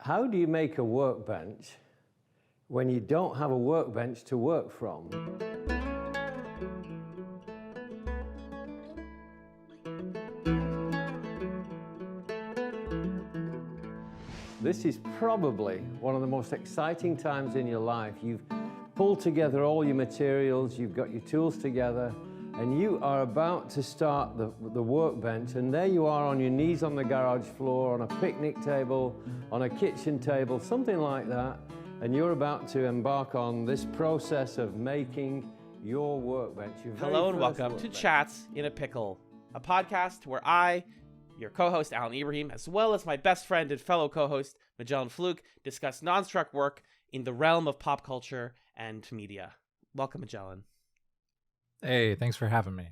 How do you make a workbench when you don't have a workbench to work from? This is probably one of the most exciting times in your life. You've pulled together all your materials, you've got your tools together, and you are about to start the workbench, and there you are on your knees on the garage floor, on a picnic table, on a kitchen table, something like that, and you're about to embark on this process of making your workbench. Hello and welcome to Chats in a Pickle, a podcast where I, your co-host Alan Ibrahim, as well as my best friend and fellow co-host Magellan Fluke, discuss non-struck work in the realm of pop culture and media. Welcome, Magellan. Hey, thanks for having me.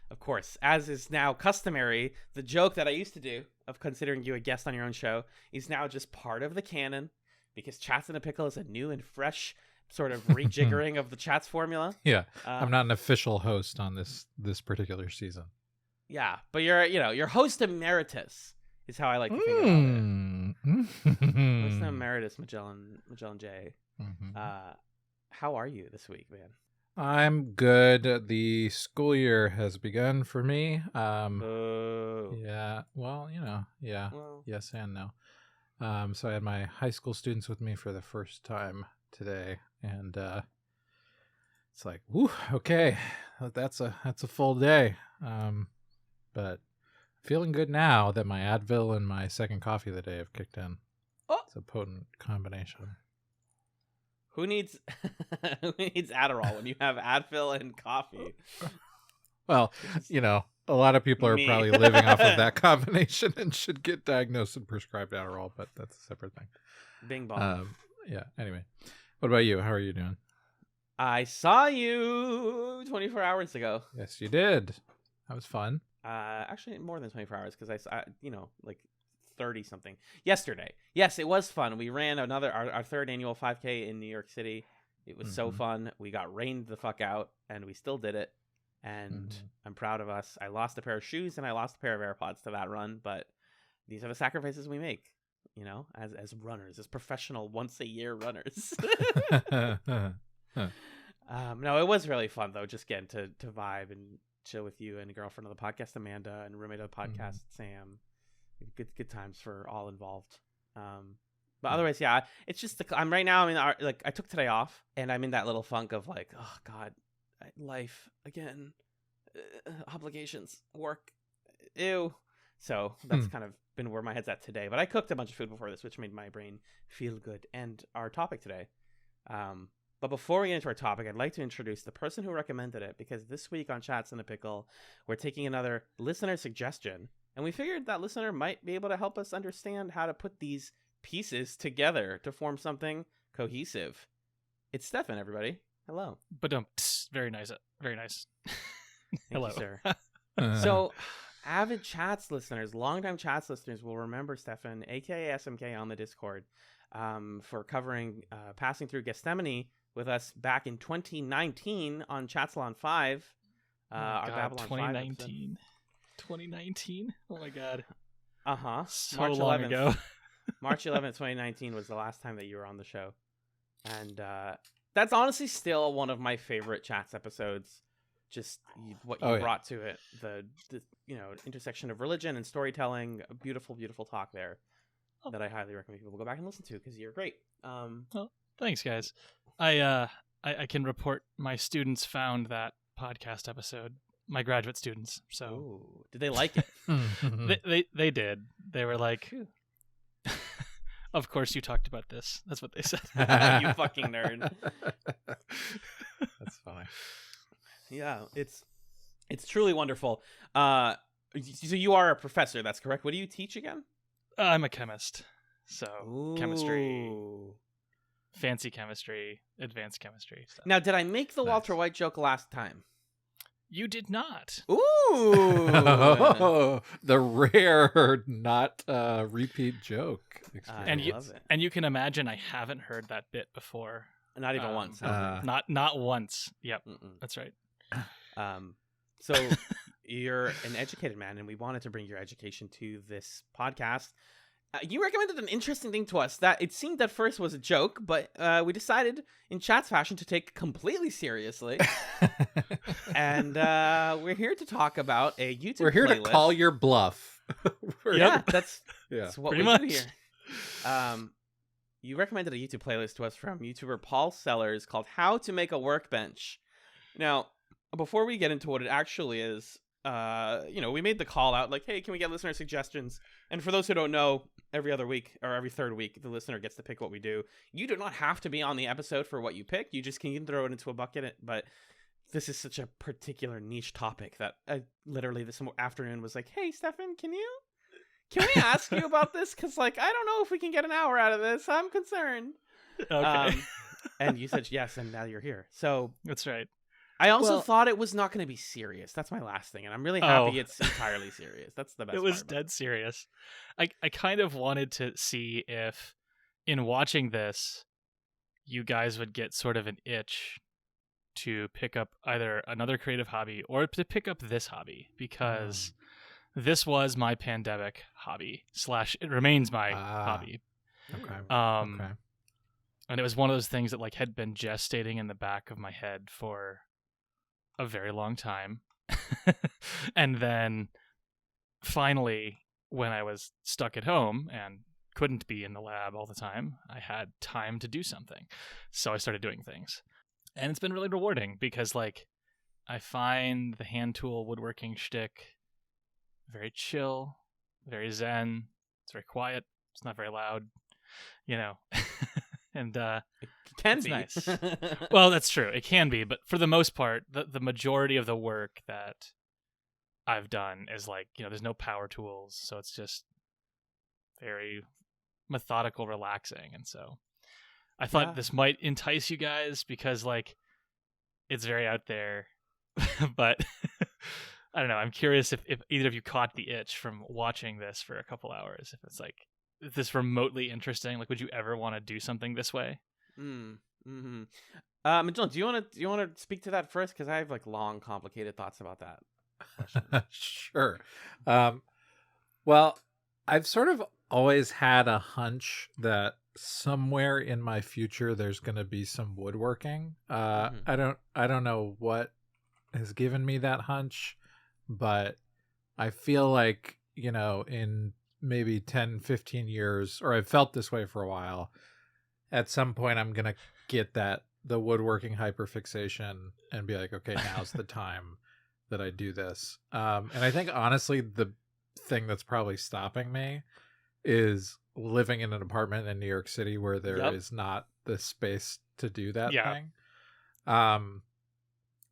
Of course, as is now customary, the joke that I used to do of considering you a guest on your own show is now just part of the canon, because Chats in a Pickle is a new and fresh sort of rejiggering of the Chats formula. Yeah, I'm not an official host on this particular season. Yeah, but you're host emeritus is how I like to think about it. Host emeritus, Magellan J. Mm-hmm. How are you this week, man? I'm good. The school year has begun for me. Yeah, well, yes and no. So I had my high school students with me for the first time today, and it's like, whew, okay, that's a full day. But feeling good now that my Advil and my second coffee of the day have kicked in. Oh. It's a potent combination. Who needs Adderall when you have Advil and coffee? Well, a lot of people are probably living off of that combination and should get diagnosed and prescribed Adderall, but that's a separate thing. Bing bong. Yeah, anyway. What about you? How are you doing? I saw you 24 hours ago. Yes, you did. That was fun. Actually, more than 24 hours, because I like 30 something yesterday. Yes, it was fun. We ran our third annual 5K in New York City. It was so fun. We got rained the fuck out, and we still did it. And I'm proud of us. I lost a pair of shoes and I lost a pair of AirPods to that run, but these are the sacrifices we make, as runners, as professional once a year runners. No, it was really fun though, just getting to vibe and chill with you and a girlfriend of the podcast, Amanda, and roommate of the podcast, Sam. Good times for all involved. But otherwise, yeah, it's just I'm right now. I took today off, and I'm in that little funk of like, oh God, life again, obligations, work, ew. So that's kind of been where my head's at today. But I cooked a bunch of food before this, which made my brain feel good. And our topic today. But before we get into our topic, I'd like to introduce the person who recommended it, because this week on Chats in a Pickle, we're taking another listener suggestion. And we figured that listener might be able to help us understand how to put these pieces together to form something cohesive. It's Stefan, everybody. Hello. But very nice. Very nice. Hello, sir. So, avid Chats listeners, longtime Chats listeners will remember Stefan, aka SMK, on the Discord, for covering Passing Through Gethsemane with us back in 2019 on Chatsalon 5. Our Babylon 2019. 2019? Oh my God. So March 11th, long ago. March 11th, 2019 was the last time that you were on the show. And that's honestly still one of my favorite Chats episodes. Just what you brought to it. The intersection of religion and storytelling. A beautiful, beautiful talk there that I highly recommend people go back and listen to, because you're great. Well, thanks, guys. I can report my students found that podcast episode. My graduate students. So, ooh, did they like it? they did. They were like, "Of course you talked about this." That's what they said. You fucking nerd. That's funny. Yeah, it's truly wonderful. So you are a professor, that's correct. What do you teach again? I'm a chemist. So ooh. Chemistry, fancy chemistry, advanced chemistry stuff. Now, did I make the Walter White joke last time? You did not. Ooh. The rare not repeat joke experience. And you can imagine I haven't heard that bit before. Not even once. Not once. Yep. That's right. So you're an educated man, and we wanted to bring your education to this podcast. you recommended an interesting thing to us that it seemed at first was a joke, but we decided in Chatz fashion to take completely seriously. And we're here to talk about a YouTube We're here playlist. to call your bluff. That's what pretty we much do here. You recommended a YouTube playlist to us from YouTuber Paul Sellers called How to Make a Workbench. Now, before we get into what it actually is, we made the call out like, hey, can we get listener suggestions? And for those who don't know, every other week or every third week, the listener gets to pick what we do. You do not have to be on the episode for what you pick. You just can throw it into a bucket. But this is such a particular niche topic that I literally this afternoon was like, hey, Stefan, can we ask you about this? Because, I don't know if we can get an hour out of this. I'm concerned. Okay. And you said yes, and now you're here. So that's right. I also thought it was not going to be serious. That's my last thing, and I'm really happy it's entirely serious. That's the best part. It was dead serious. I kind of wanted to see if, in watching this, you guys would get sort of an itch to pick up either another creative hobby or to pick up this hobby, because this was my pandemic hobby / it remains my hobby. Okay. And it was one of those things that had been gestating in the back of my head for a very long time. And then finally, when I was stuck at home and couldn't be in the lab all the time, I had time to do something. So I started doing things. And it's been really rewarding because I find the hand tool woodworking shtick very chill, very zen. It's very quiet. It's not very loud, and it can be nice. Well, that's true. It can be, but for the most part, the majority of the work that I've done is there's no power tools, so it's just very methodical, relaxing. And so I thought this might entice you guys because it's very out there, but I don't know. I'm curious if either of you caught the itch from watching this for a couple hours. If it's if this remotely interesting, would you ever want to do something this way? Mm-hmm. John, do you want to speak to that first? Because I have long, complicated thoughts about that question. Sure. Well, I've sort of always had a hunch that somewhere in my future there's going to be some woodworking. I don't know what has given me that hunch, but I feel in maybe 10, 15 years, or I've felt this way for a while, at some point I'm going to get the woodworking hyperfixation and be okay, now's the time that I do this. And I think honestly, the thing that's probably stopping me is living in an apartment in New York City where there is not the space to do that thing.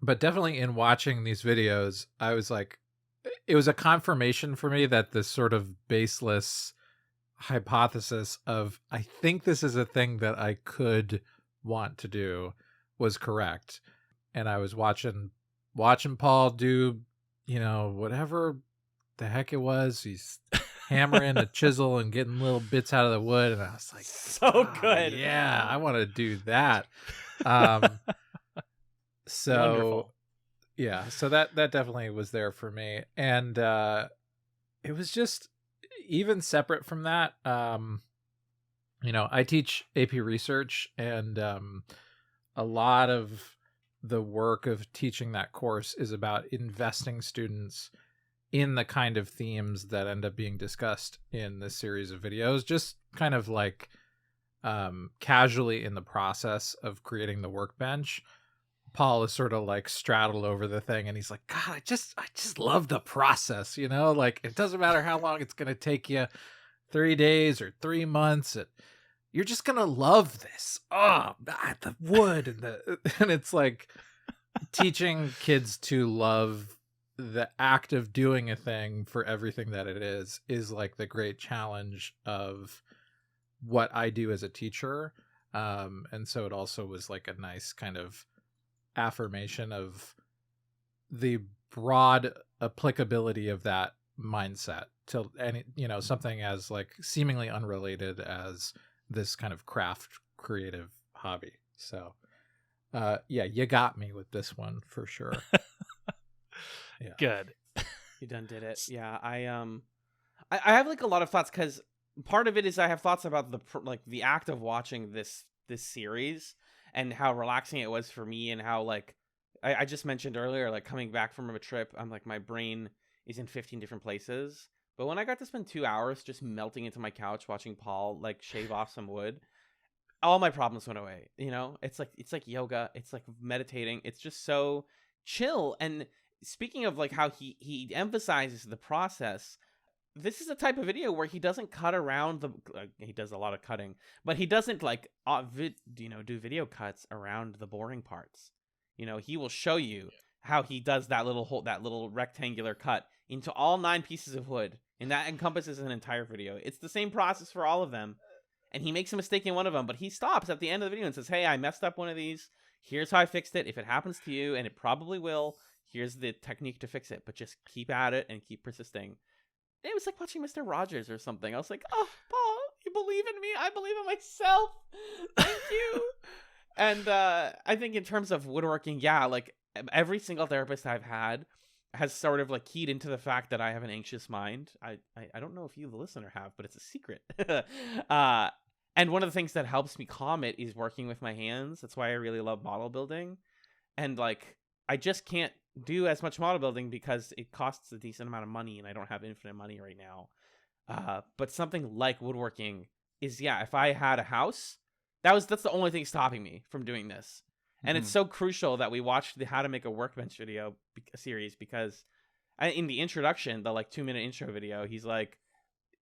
But definitely in watching these videos, I was it was a confirmation for me that this sort of baseless hypothesis of, I think this is a thing that I could want to do, was correct. And I was watching Paul do, whatever the heck it was. He's hammering a chisel and getting little bits out of the wood. And I was like, so good. Yeah, I want to do that. So wonderful. Yeah, so that definitely was there for me. And it was just, even separate from that, I teach AP research, and a lot of the work of teaching that course is about investing students in the kind of themes that end up being discussed in this series of videos, just kind of casually in the process of creating the workbench. Paul is sort of straddled over the thing, and he's like, God, I just love the process, it doesn't matter how long it's going to take you, 3 days or 3 months. You're just going to love this. Oh, the wood and it's teaching kids to love the act of doing a thing for everything that it is the great challenge of what I do as a teacher. And so it also was a nice kind of affirmation of the broad applicability of that mindset to any, something as seemingly unrelated as this kind of craft creative hobby. So you got me with this one for sure. Good. You done did it. Yeah, I have a lot of thoughts, because part of it is I have thoughts about the act of watching this series and how relaxing it was for me, and how like I just mentioned earlier, like coming back from a trip, I'm like my brain is in 15 different places. But when I got to spend 2 hours just melting into my couch watching Paul like shave off some wood, all my problems went away. You know, it's like yoga, it's like meditating. It's just so chill. And speaking of like how he emphasizes the process, this is a type of video where he doesn't cut around he does a lot of cutting, but he doesn't like do video cuts around the boring parts. You know, he will show you how he does that little rectangular cut into all 9 pieces of wood, and that encompasses an entire video. It's the same process for all of them, and he makes a mistake in one of them, but he stops at the end of the video and says, hey, I messed up one of these. Here's how I fixed it. If it happens to you, and it probably will, here's the technique to fix it, but just keep at it and keep persisting. It was like watching Mr. Rogers or something. I was like, oh, Paul, you believe in me. I believe in myself. Thank you. And I think in terms of woodworking, yeah, like every single therapist I've had has sort of like keyed into the fact that I have an anxious mind. I don't know if you, the listener, have, but it's a secret. And one of the things that helps me calm it is working with my hands. That's why I really love model building. And like, I just can't do as much model building because it costs a decent amount of money, and I don't have infinite money right now. But something like woodworking is, yeah, if I had a house, that's the only thing stopping me from doing this. And it's so crucial that we watched the How to Make a Workbench video series, because in the introduction, the like 2-minute intro video, he's like,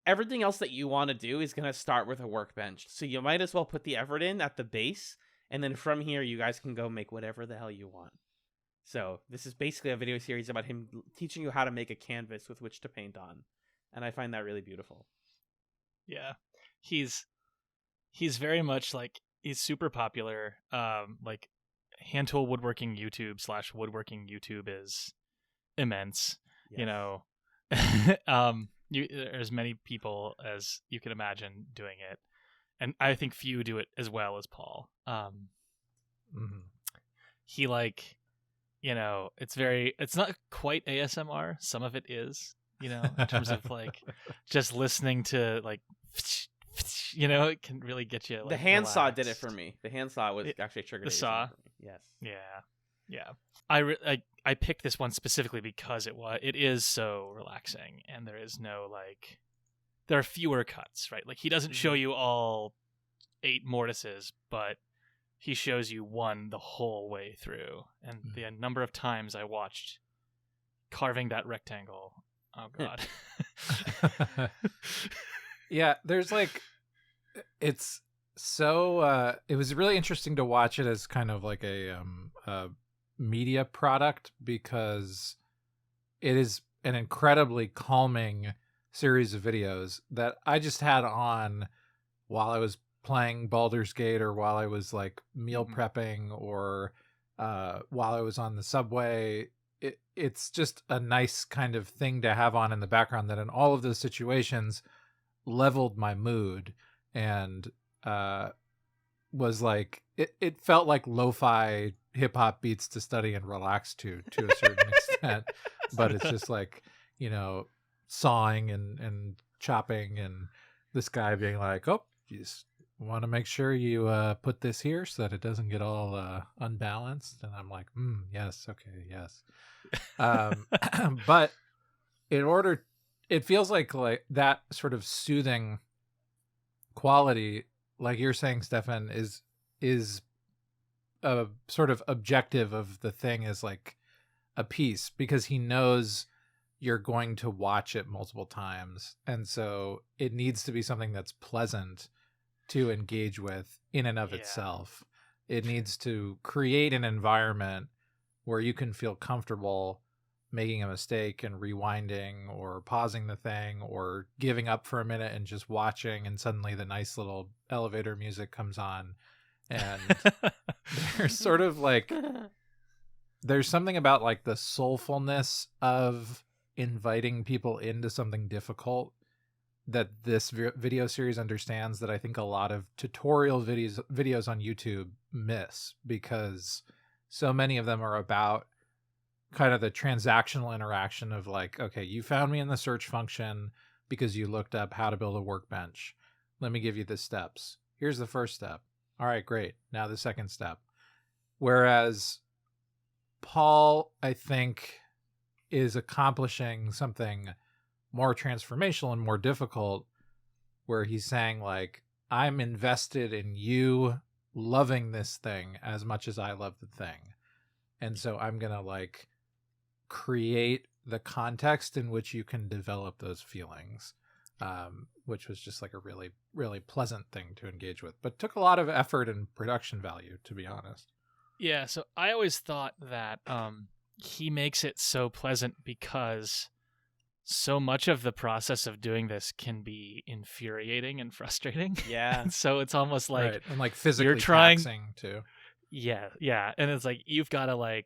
everything else that you want to do is going to start with a workbench. So you might as well put the effort in at the base. And then from here, you guys can go make whatever the hell you want. So this is basically a video series about him teaching you how to make a canvas with which to paint on. And I find that really beautiful. Yeah. He's very much like, he's super popular. Like hand tool woodworking YouTube / woodworking YouTube is immense. Yes. You know, there's many people as you can imagine doing it. And I think few do it as well as Paul. He like, you know, it's not quite ASMR. Some of it is, you know, in terms of like just listening to like, you know, it can really get you. Like, the handsaw did it for me. The handsaw was actually triggered. The saw. For me. Yes. Yeah. I picked this one specifically because it is so relaxing, and there is no like, there are fewer cuts, right? Like he doesn't show you all 8 mortises, but he shows you one the whole way through. And the number of times I watched carving that rectangle. Oh God. Yeah, there's like, it's so it was really interesting to watch it as kind of like a media product, because it is an incredibly calming series of videos that I just had on while I was playing Baldur's Gate, or while I was like meal prepping, or while I was on the subway. It's just a nice kind of thing to have on in the background that in all of those situations leveled my mood, and was like, it felt like lo-fi hip-hop beats to study and relax to a certain extent. But it's just like, you know, sawing and chopping, and this guy being like, oh, you just want to make sure you put this here so that it doesn't get all unbalanced. And I'm like, yes, okay, yes. But it feels like that sort of soothing quality, like you're saying, Stefan, is a sort of objective of the thing, is like a piece, because he knows you're going to watch it multiple times, and so it needs to be something that's pleasant to engage with in and of itself. It needs to create an environment where you can feel comfortable making a mistake and rewinding, or pausing the thing, or giving up for a minute and just watching, and suddenly the nice little elevator music comes on. And there's sort of like, there's something about like the soulfulness of inviting people into something difficult that this video series understands, that I think a lot of tutorial videos on YouTube miss, because so many of them are about kind of the transactional interaction of like, okay, you found me in the search function, because you looked up how to build a workbench. Let me give you the steps. Here's the first step. All right, great. Now the second step. Whereas Paul, I think, is accomplishing something more transformational and more difficult, where he's saying, like, I'm invested in you loving this thing as much as I love the thing. And so I'm going to, like, create the context in which you can develop those feelings, which was just like a really, really pleasant thing to engage with, but took a lot of effort and production value, to be honest. Yeah, so I always thought that he makes it so pleasant because so much of the process of doing this can be infuriating and frustrating. Yeah. And so it's almost like right. And like physically you're trying, taxing too. Yeah. And it's like you've got to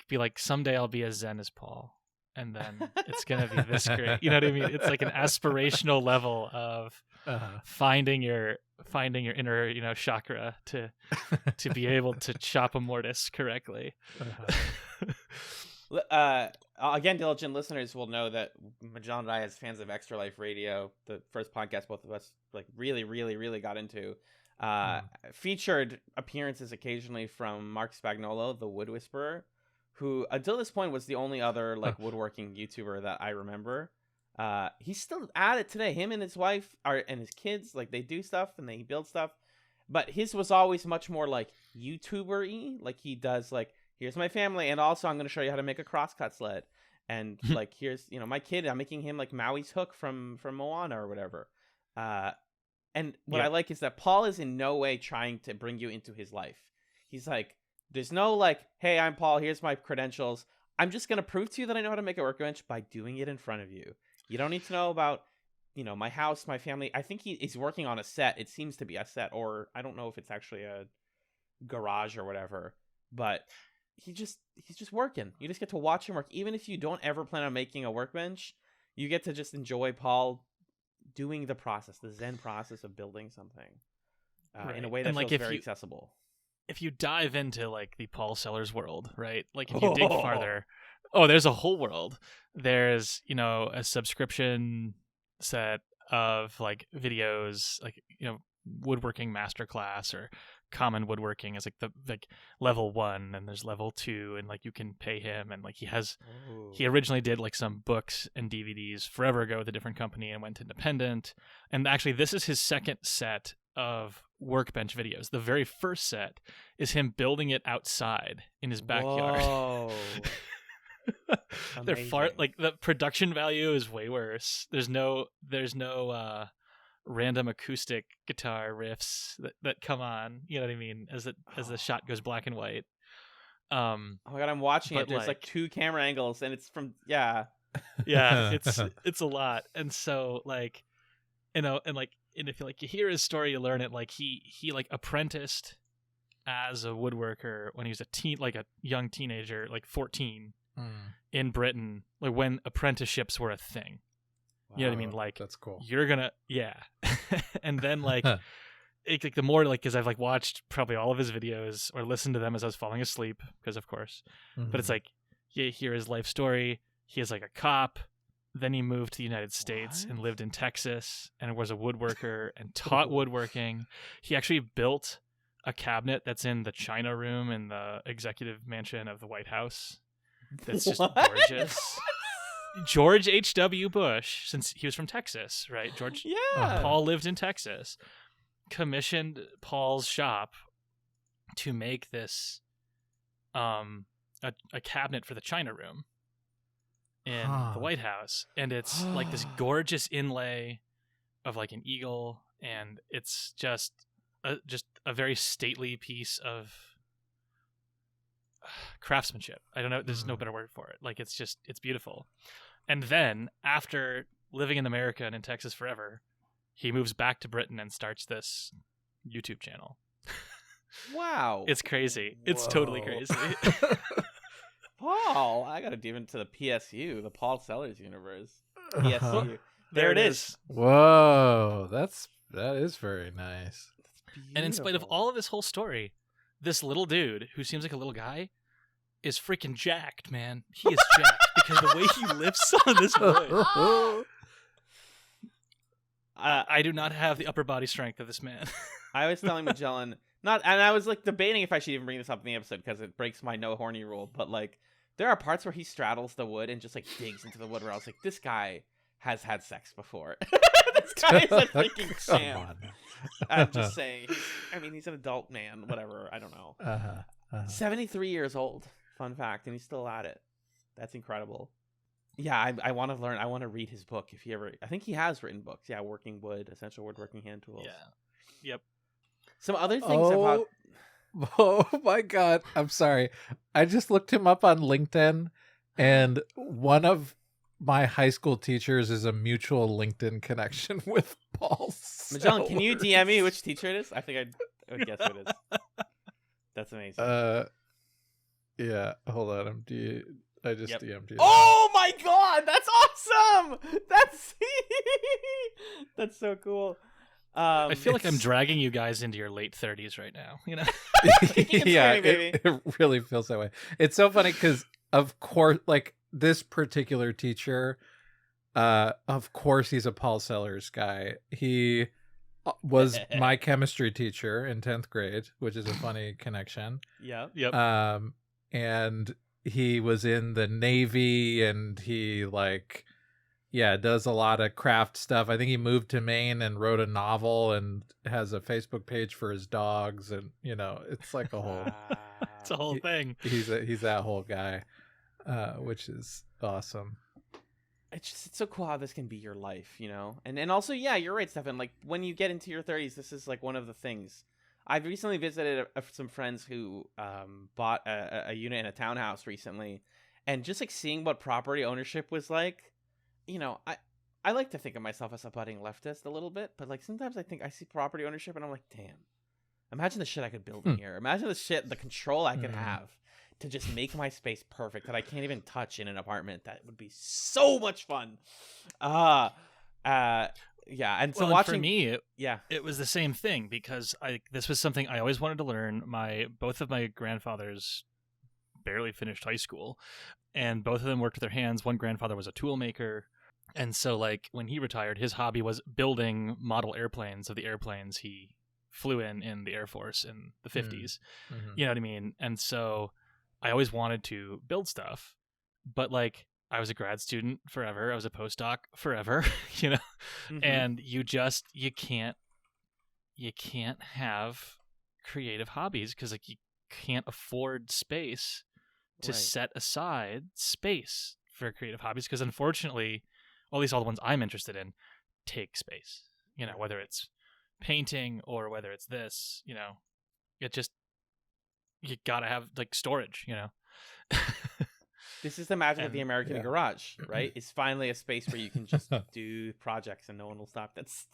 be like, someday I'll be as zen as Paul. And then it's going to be this great. You know what I mean? It's like an aspirational level of finding your inner, chakra to be able to chop a mortise correctly. Again, diligent listeners will know that John and I, as fans of Extra Life Radio, the first podcast both of us like really, really, really got into, featured appearances occasionally from Mark Spagnolo, the Wood Whisperer, who until this point was the only other like woodworking YouTuber that I remember. He's still at it today. Him and his wife and his kids, like, they do stuff and they build stuff, but his was always much more like YouTuber-y. Like, he does like, here's my family, and also I'm going to show you how to make a crosscut sled, and like, here's my kid, I'm making him like Maui's hook from Moana or whatever. And what I like is that Paul is in no way trying to bring you into his life. He's like, there's no like, hey, I'm Paul, here's my credentials. I'm just going to prove to you that I know how to make a workbench by doing it in front of you. You don't need to know about, my house, my family. I think he's working on a set. It seems to be a set, or I don't know if it's actually a garage or whatever, but he's just working. You just get to watch him work. Even if you don't ever plan on making a workbench, you get to just enjoy Paul doing the process, the Zen process of building something in a way that feels very accessible. If you dive into like the Paul Sellers world, right? Like if you dig farther, there's a whole world. There's, a subscription set of like videos, like, woodworking masterclass or common woodworking is like the level 1, and there's level 2, and like you can pay him, and like he originally did like some books and DVDs forever ago with a different company and went independent. And actually this is his second set of workbench videos. The very first set is him building it outside in his backyard. Whoa. They're far, like, the production value is way worse. There's no random acoustic guitar riffs that come on, you know what I mean, as the shot goes black and white. Oh my god, I'm watching it. There's like 2 camera angles, and it's from it's a lot. And so like, and if you hear his story, you learn it. Like he like apprenticed as a woodworker when he was a young teenager, like 14, in Britain, like when apprenticeships were a thing. Wow, you know what I mean? Like, that's cool. You're gonna, and then like, the more, like, because I've like watched probably all of his videos or listened to them as I was falling asleep, because of course. But it's like, you hear his life story. He is like a cop. Then he moved to the United States and lived in Texas and was a woodworker and taught woodworking. He actually built a cabinet that's in the China room in the executive mansion of the White House. That's just gorgeous. George H.W. Bush, since he was from Texas, right? Paul lived in Texas, commissioned Paul's shop to make this a cabinet for the China room in the White House. And it's like this gorgeous inlay of like an eagle, and it's just a very stately piece of craftsmanship. I don't know, there's no better word for it. Like, it's beautiful. And then after living in America and in Texas forever, he moves back to Britain and starts this YouTube channel. Wow. It's crazy. Whoa. It's totally crazy. Paul, I gotta dive into the PSU, the Paul Sellers universe. PSU. There it is. Whoa, that is very nice. And in spite of all of this whole story, this little dude who seems like a little guy is freaking jacked, man. He is jacked because the way he lifts on this wood. I do not have the upper body strength of this man. I was telling Magellan, and I was like debating if I should even bring this up in the episode because it breaks my no horny rule. But like, there are parts where he straddles the wood and just like digs into the wood. Where I was like, this guy has had sex before. This guy is a freaking champ. I'm just saying. He's an adult man. Whatever. I don't know. 73 years old. Fun fact, and he's still at it. That's incredible. Yeah, I want to learn. I want to read his book. If he ever, I think he has written books. Yeah, Working Wood, Essential Woodworking Hand Tools. Yeah. Yep. Some other things about. Oh my God! I'm sorry. I just looked him up on LinkedIn, and one of my high school teachers is a mutual LinkedIn connection with Paul Sellers. Magellan, can you DM me which teacher it is? I think I would guess who it is. That's amazing. Yeah. Hold on. I just DM'd you. Oh my God, that's awesome! That's so cool. I feel like I'm dragging you guys into your late 30s right now. You know? Yeah, it really feels that way. It's so funny because, of course, like this particular teacher, of course, he's a Paul Sellers guy. He was my chemistry teacher in 10th grade, which is a funny connection. Yeah. Yep. And he was in the Navy, and he does a lot of craft stuff. I think he moved to Maine and wrote a novel and has a Facebook page for his dogs, and it's like a whole it's a whole thing. He's that whole guy, which is awesome. It's so cool how this can be your life, and also, yeah, you're right, Stefan. Like when you get into your 30s, this is like one of the things. I've recently visited some friends who bought a unit in a townhouse recently, and just like seeing what property ownership was like, I like to think of myself as a budding leftist a little bit, but like sometimes I see property ownership and I'm like, damn, imagine the shit I could build in here. Imagine the control I could have to just make my space perfect that I can't even touch in an apartment. That would be so much fun. Yeah, and so watching for me, it was the same thing because this was something I always wanted to learn. Both of my grandfathers barely finished high school, and both of them worked with their hands. One grandfather was a tool maker, and so like when he retired, his hobby was building model airplanes of the airplanes he flew in the Air Force in the 50s. Mm-hmm. You know what I mean? And so I always wanted to build stuff, but like I was a grad student forever. I was a postdoc forever, and you can't have creative hobbies because like you can't afford space to set aside space for creative hobbies. Because unfortunately, at least all the ones I'm interested in take space, whether it's painting or whether it's this, it just, you gotta have like storage, This is the magic of the American garage, right? It's finally a space where you can just do projects and no one will stop. That's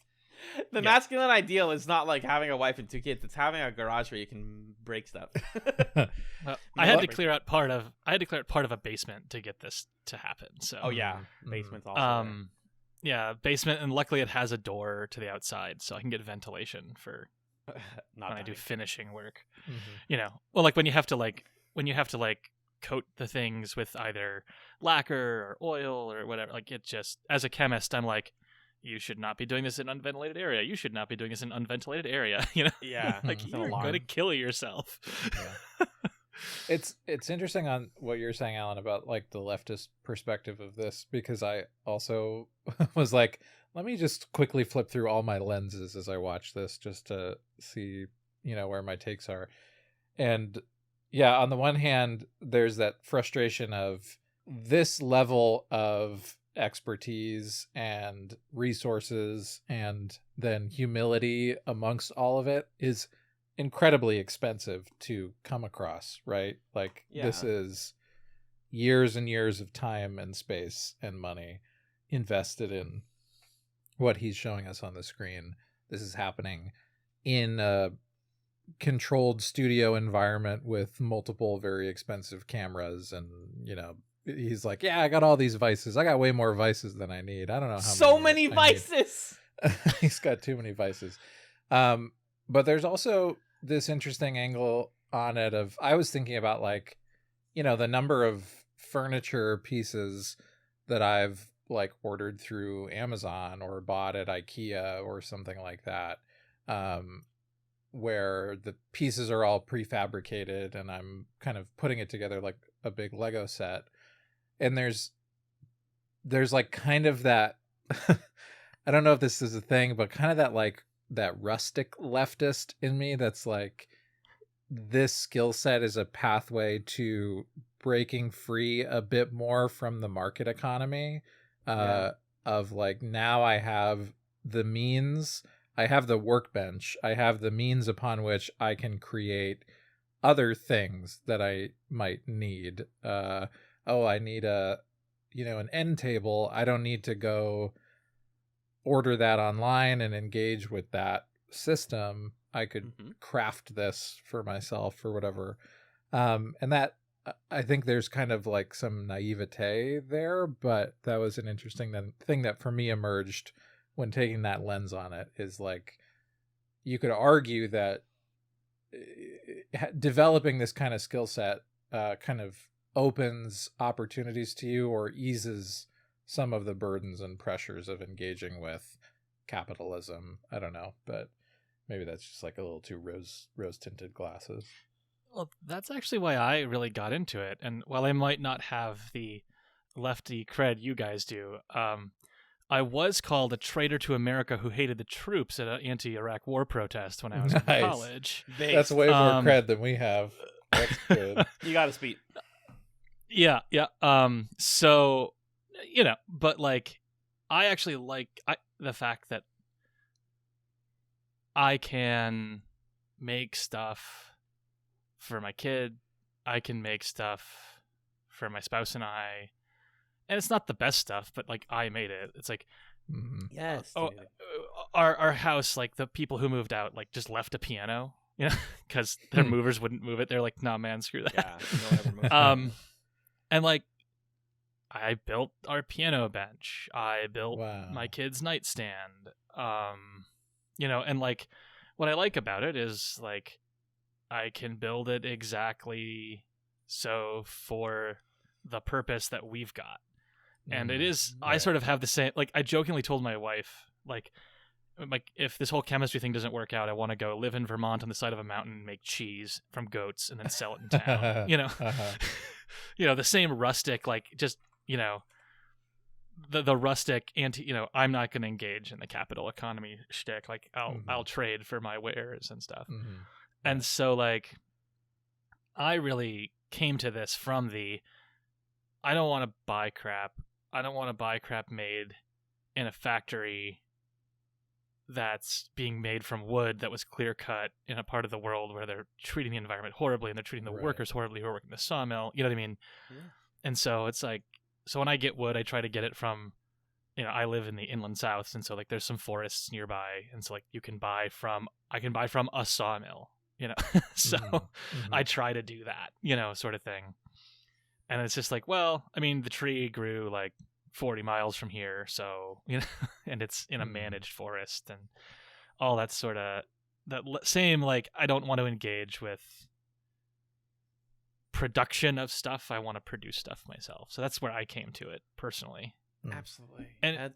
the masculine ideal is not like having a wife and 2 kids. It's having a garage where you can break stuff. I had to clear out part of a basement to get this to happen. So basement's also basement, and luckily it has a door to the outside, so I can get ventilation for when I do finishing work. Well, like when you have to coat the things with either lacquer or oil or whatever, like it just, as a chemist, I'm like, you should not be doing this in an unventilated area. You should not be doing this in an unventilated area. Yeah, like you're going to kill yourself. Yeah. It's interesting on what you're saying, Alan, about like the leftist perspective of this, because I also was like, let me just quickly flip through all my lenses as I watch this just to see, where my takes are. And yeah, on the one hand, there's that frustration of this level of expertise and resources and then humility amongst all of it is incredibly expensive to come across, right? Like this is years and years of time and space and money invested in what he's showing us on the screen. This is happening in a controlled studio environment with multiple very expensive cameras, and he's like, I got all these vices. I got way more vices than I need. I don't know how many vices. He's got too many vices. But there's also this interesting angle on it of, I was thinking about like the number of furniture pieces that I've like ordered through Amazon or bought at IKEA or something like that, where the pieces are all prefabricated and I'm kind of putting it together like a big Lego set. And there's like kind of that, I don't know if this is a thing, but kind of that like that rustic leftist in me that's like, this skill set is a pathway to breaking free a bit more from the market economy, of like, now I have the means, I have the workbench, I have the means upon which I can create other things that I might need. I need an end table. I don't need to go order that online and engage with that system. I could craft this for myself or whatever. And that, I think there's kind of like some naivete there, but that was an interesting thing that for me emerged when taking that lens on it, is like, you could argue that developing this kind of skill set kind of opens opportunities to you or eases some of the burdens and pressures of engaging with capitalism. I don't know, but maybe that's just like a little too rose tinted glasses. Well, that's actually why I really got into it. And while I might not have the lefty cred you guys do, I was called a traitor to America who hated the troops at an anti-Iraq war protest when I was in college. That's way more cred than we have. That's good. You got to speak. Yeah. So, but like, I actually like the fact that I can make stuff for my kid. I can make stuff for my spouse and I. And it's not the best stuff, but like, I made it. It's like, yes. Our house, like the people who moved out, like just left a piano, because their movers wouldn't move it. They're like, nah, man, screw that. Yeah, no one ever moves. And like, I built our piano bench. I built my kid's nightstand. And like, what I like about it is like, I can build it exactly so for the purpose that we've got. And it is, I sort of have the same, like, I jokingly told my wife, like, if this whole chemistry thing doesn't work out, I want to go live in Vermont on the side of a mountain and make cheese from goats and then sell it in town. The same rustic, like, just, the rustic I'm not going to engage in the capital economy shtick. Like, I'll trade for my wares and stuff. And so, like, I really came to this from I don't want to buy crap. I don't want to buy crap made in a factory that's being made from wood that was clear cut in a part of the world where they're treating the environment horribly and they're treating the workers horribly who are working the sawmill. You know what I mean? Yeah. And so it's like, so when I get wood, I try to get it from, I live in the inland south, and so like there's some forests nearby, and so like I can buy from a sawmill, so I try to do that, sort of thing. And it's just like, well, I mean, the tree grew like 40 miles from here, so, and it's in a managed forest and all that sort of, that same, like, I don't want to engage with production of stuff. I want to produce stuff myself. So that's where I came to it personally. Absolutely. And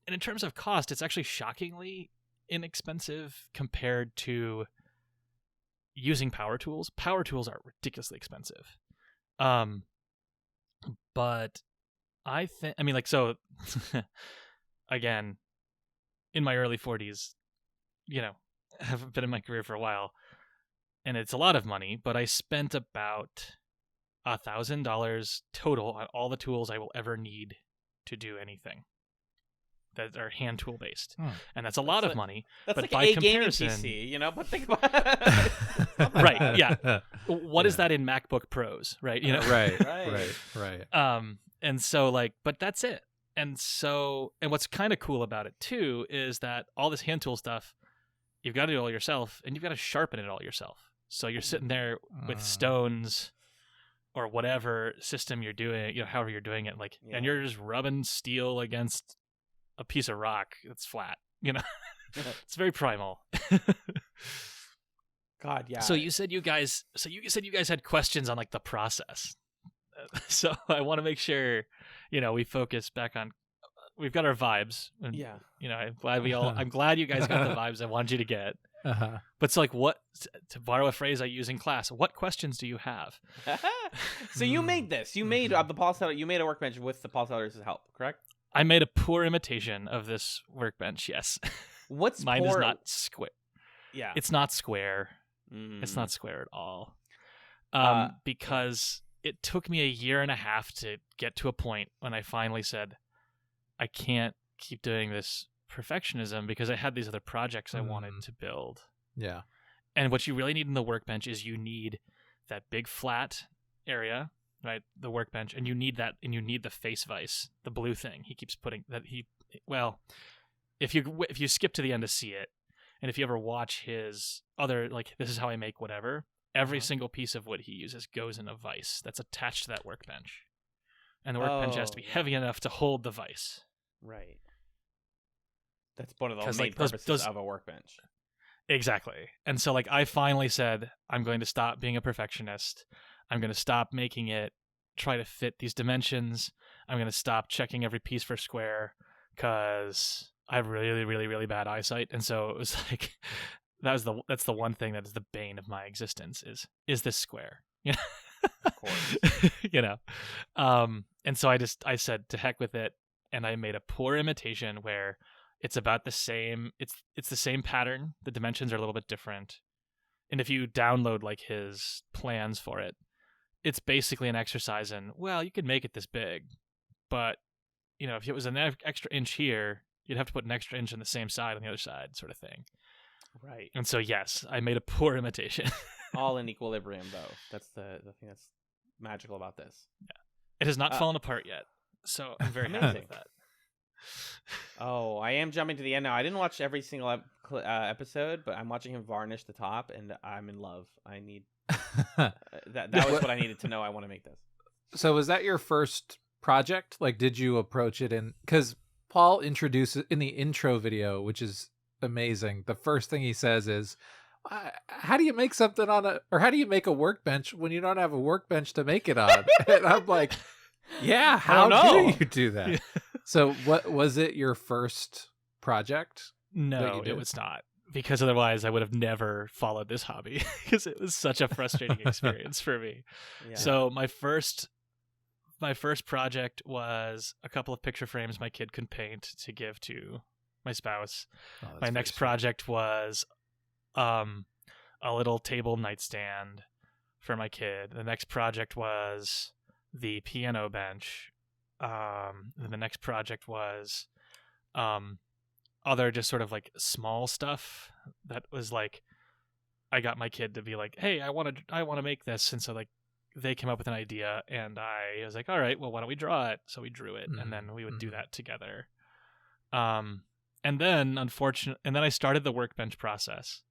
in terms of cost, it's actually shockingly inexpensive compared to using power tools. Power tools are ridiculously expensive. But so again, in my early 40s, have been in my career for a while, and it's a lot of money, but I spent about $1,000 total on all the tools I will ever need to do anything that are hand tool based. And that's a lot of money. That's but like by a comparison, gaming PC, but think about it. Right, yeah. What is that in MacBook Pros, right? Right. And so like, but that's it. And so, and what's kind of cool about it too is that all this hand tool stuff, you've got to do it all yourself, and you've got to sharpen it all yourself. So you're sitting there with stones or whatever system you're doing, however you're doing it, like, and you're just rubbing steel against a piece of rock that's flat, It's very primal. God, yeah. So you said you guys had questions on like the process. So I want to make sure, we focus back on. We've got our vibes. And, yeah. I'm glad you guys got the vibes I wanted you to get. Uh-huh. But it's like, to borrow a phrase I use in class, what questions do you have? So you made this. You made the policy. You made a workbench with the policy editor's help, correct? I made a poor imitation of this workbench. Yes. What's mine poor? is not square. Yeah, it's not square. It's not square at all. Because it took me a year and a half to get to a point when I finally said, I can't keep doing this perfectionism because I had these other projects I wanted to build. Yeah. And what you really need in the workbench is you need that big flat area, right? The workbench, and you need the face vise, the blue thing. He keeps putting that if you skip to the end to see it, and if you ever watch his other, like, this is how I make whatever, every single piece of wood he uses goes in a vise that's attached to that workbench. And the workbench has to be heavy enough to hold the vise. Right. That's one of the main like, purposes of a workbench. Exactly. And so, like, I finally said, I'm going to stop being a perfectionist. I'm going to stop making it try to fit these dimensions. I'm going to stop checking every piece for square because I have really, really, really bad eyesight. And so it was like, that's the one thing that is the bane of my existence is this square? Of course. And so I said, to heck with it. And I made a poor imitation where it's about the same. It's the same pattern. The dimensions are a little bit different. And if you download like his plans for it, it's basically an exercise in, well, you could make it this big, but if it was an extra inch here, you'd have to put an extra inch on the same side on the other side, sort of thing. Right. And so, yes, I made a poor imitation. All in equilibrium, though. That's the thing that's magical about this. Yeah. It has not fallen apart yet, so I'm very happy with that. Oh, I am jumping to the end now. I didn't watch every single episode, but I'm watching him varnish the top, and I'm in love. I need that was what I needed to know. I want to make this. So was that your first project? Like, did you approach it because Paul introduces in the intro video, which is amazing. The first thing he says is, how do you make something how do you make a workbench when you don't have a workbench to make it on? And I'm like, yeah, how do you do that? Yeah. So what was it, your first project? No, it was not. Because otherwise I would have never followed this hobby because it was such a frustrating experience for me. Yeah. So my first project was a couple of picture frames my kid could paint to give to my spouse. My next project was a little table nightstand for my kid. The next project was the piano bench. And the next project was other just sort of like small stuff that was like, I got my kid to be like, hey, I want to make this. And so like they came up with an idea and I was like, all right, well, why don't we draw it? So we drew it and then we would do that together. And then I started the workbench process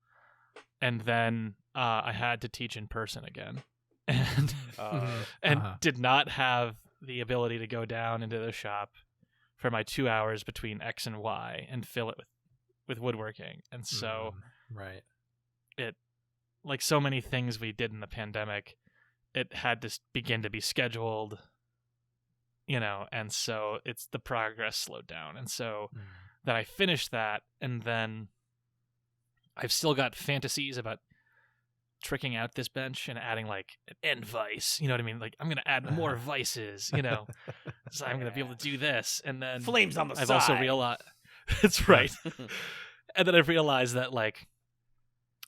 and then I had to teach in person again and did not have the ability to go down into the shop for my 2 hours between X and Y and fill it with woodworking. And so right. It, like so many things we did in the pandemic, it had to begin to be scheduled, and so the progress slowed down. And so then I finished that, and then I've still got fantasies about tricking out this bench and adding like an end vise, you know what I mean? Like I'm going to add more vices, so I'm going to be able to do this. And then flames on the side. I've also realized, that's right. And then I've realized that like,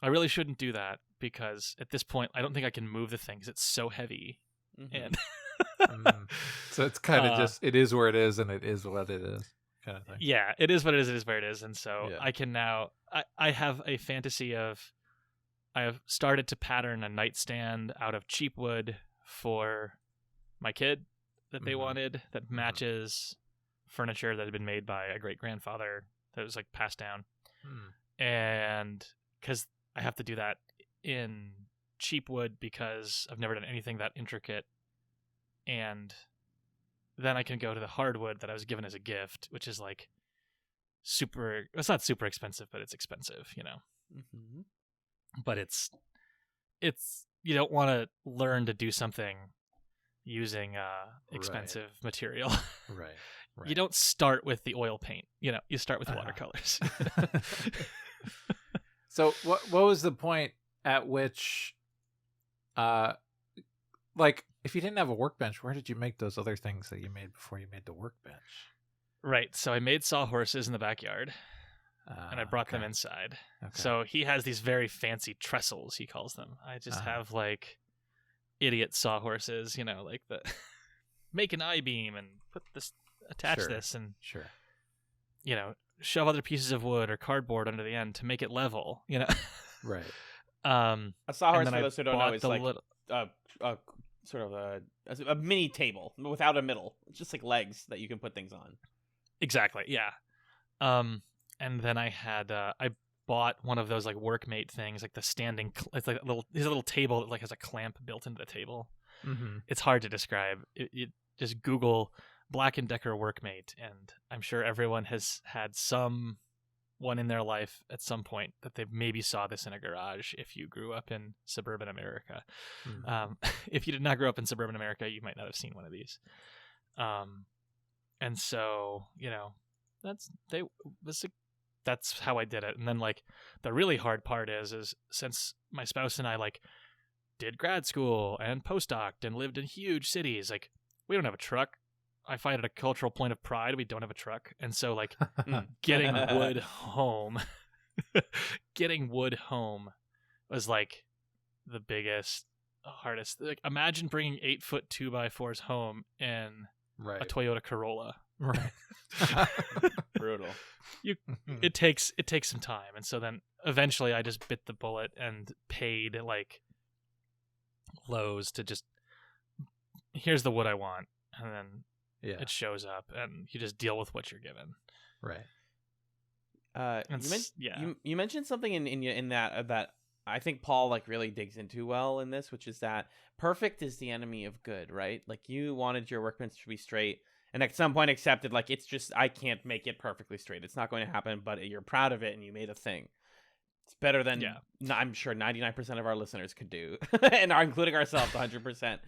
I really shouldn't do that because at this point, I don't think I can move the thing because it's so heavy. And so it's kind of just, it is where it is and it is what it is kind of thing. Yeah, it is what it is. It is where it is. And so I can now, I have a fantasy of, I have started to pattern a nightstand out of cheap wood for my kid that they wanted that matches furniture that had been made by a great-grandfather that was like passed down. And because I have to do that in cheap wood because I've never done anything that intricate. And then I can go to the hardwood that I was given as a gift, which is like it's not super expensive, but it's expensive, but it's you don't want to learn to do something using expensive material. Right. You don't start with the oil paint, you start with watercolors. So what was the point at which like if you didn't have a workbench, where did you make those other things that you made before you made the workbench? Right. So I made sawhorses in the backyard and I brought them inside. Okay. So he has these very fancy trestles, he calls them. I just have like idiot sawhorses, like the make an I-beam and put this, attach this and shove other pieces of wood or cardboard under the end to make it level, Right. A sawhorse, for those who don't know, is like sort of a mini table without a middle. It's just like legs that you can put things on. Exactly. Yeah. And then I had I bought one of those like workmate things, like the standing. It's like a little table that like has a clamp built into the table. Mm-hmm. It's hard to describe. You just Google Black & Decker workmate, and I'm sure everyone has had someone in their life at some point that they maybe saw this in a garage if you grew up in suburban America. Mm-hmm. If you did not grow up in suburban America, you might not have seen one of these. And so, that's how I did it. And then like the really hard part is since my spouse and I like did grad school and postdoced and lived in huge cities, like we don't have a truck. I find it a cultural point of pride. We don't have a truck. And so like getting wood home was like the biggest, hardest. Like imagine bringing 8-foot 2x4s home in a Toyota Corolla. Right. Brutal. It takes some time. And so then eventually I just bit the bullet and paid like Lowe's to just, here's the wood I want. And then it shows up and you just deal with what you're given. Right. You mentioned something in that I think Paul like really digs into well in this, which is that perfect is the enemy of good, right? Like you wanted your workbench to be straight and at some point accepted like it's just I can't make it perfectly straight. It's not going to happen, but you're proud of it and you made a thing. It's better than I'm sure 99% of our listeners could do, and are including ourselves 100%.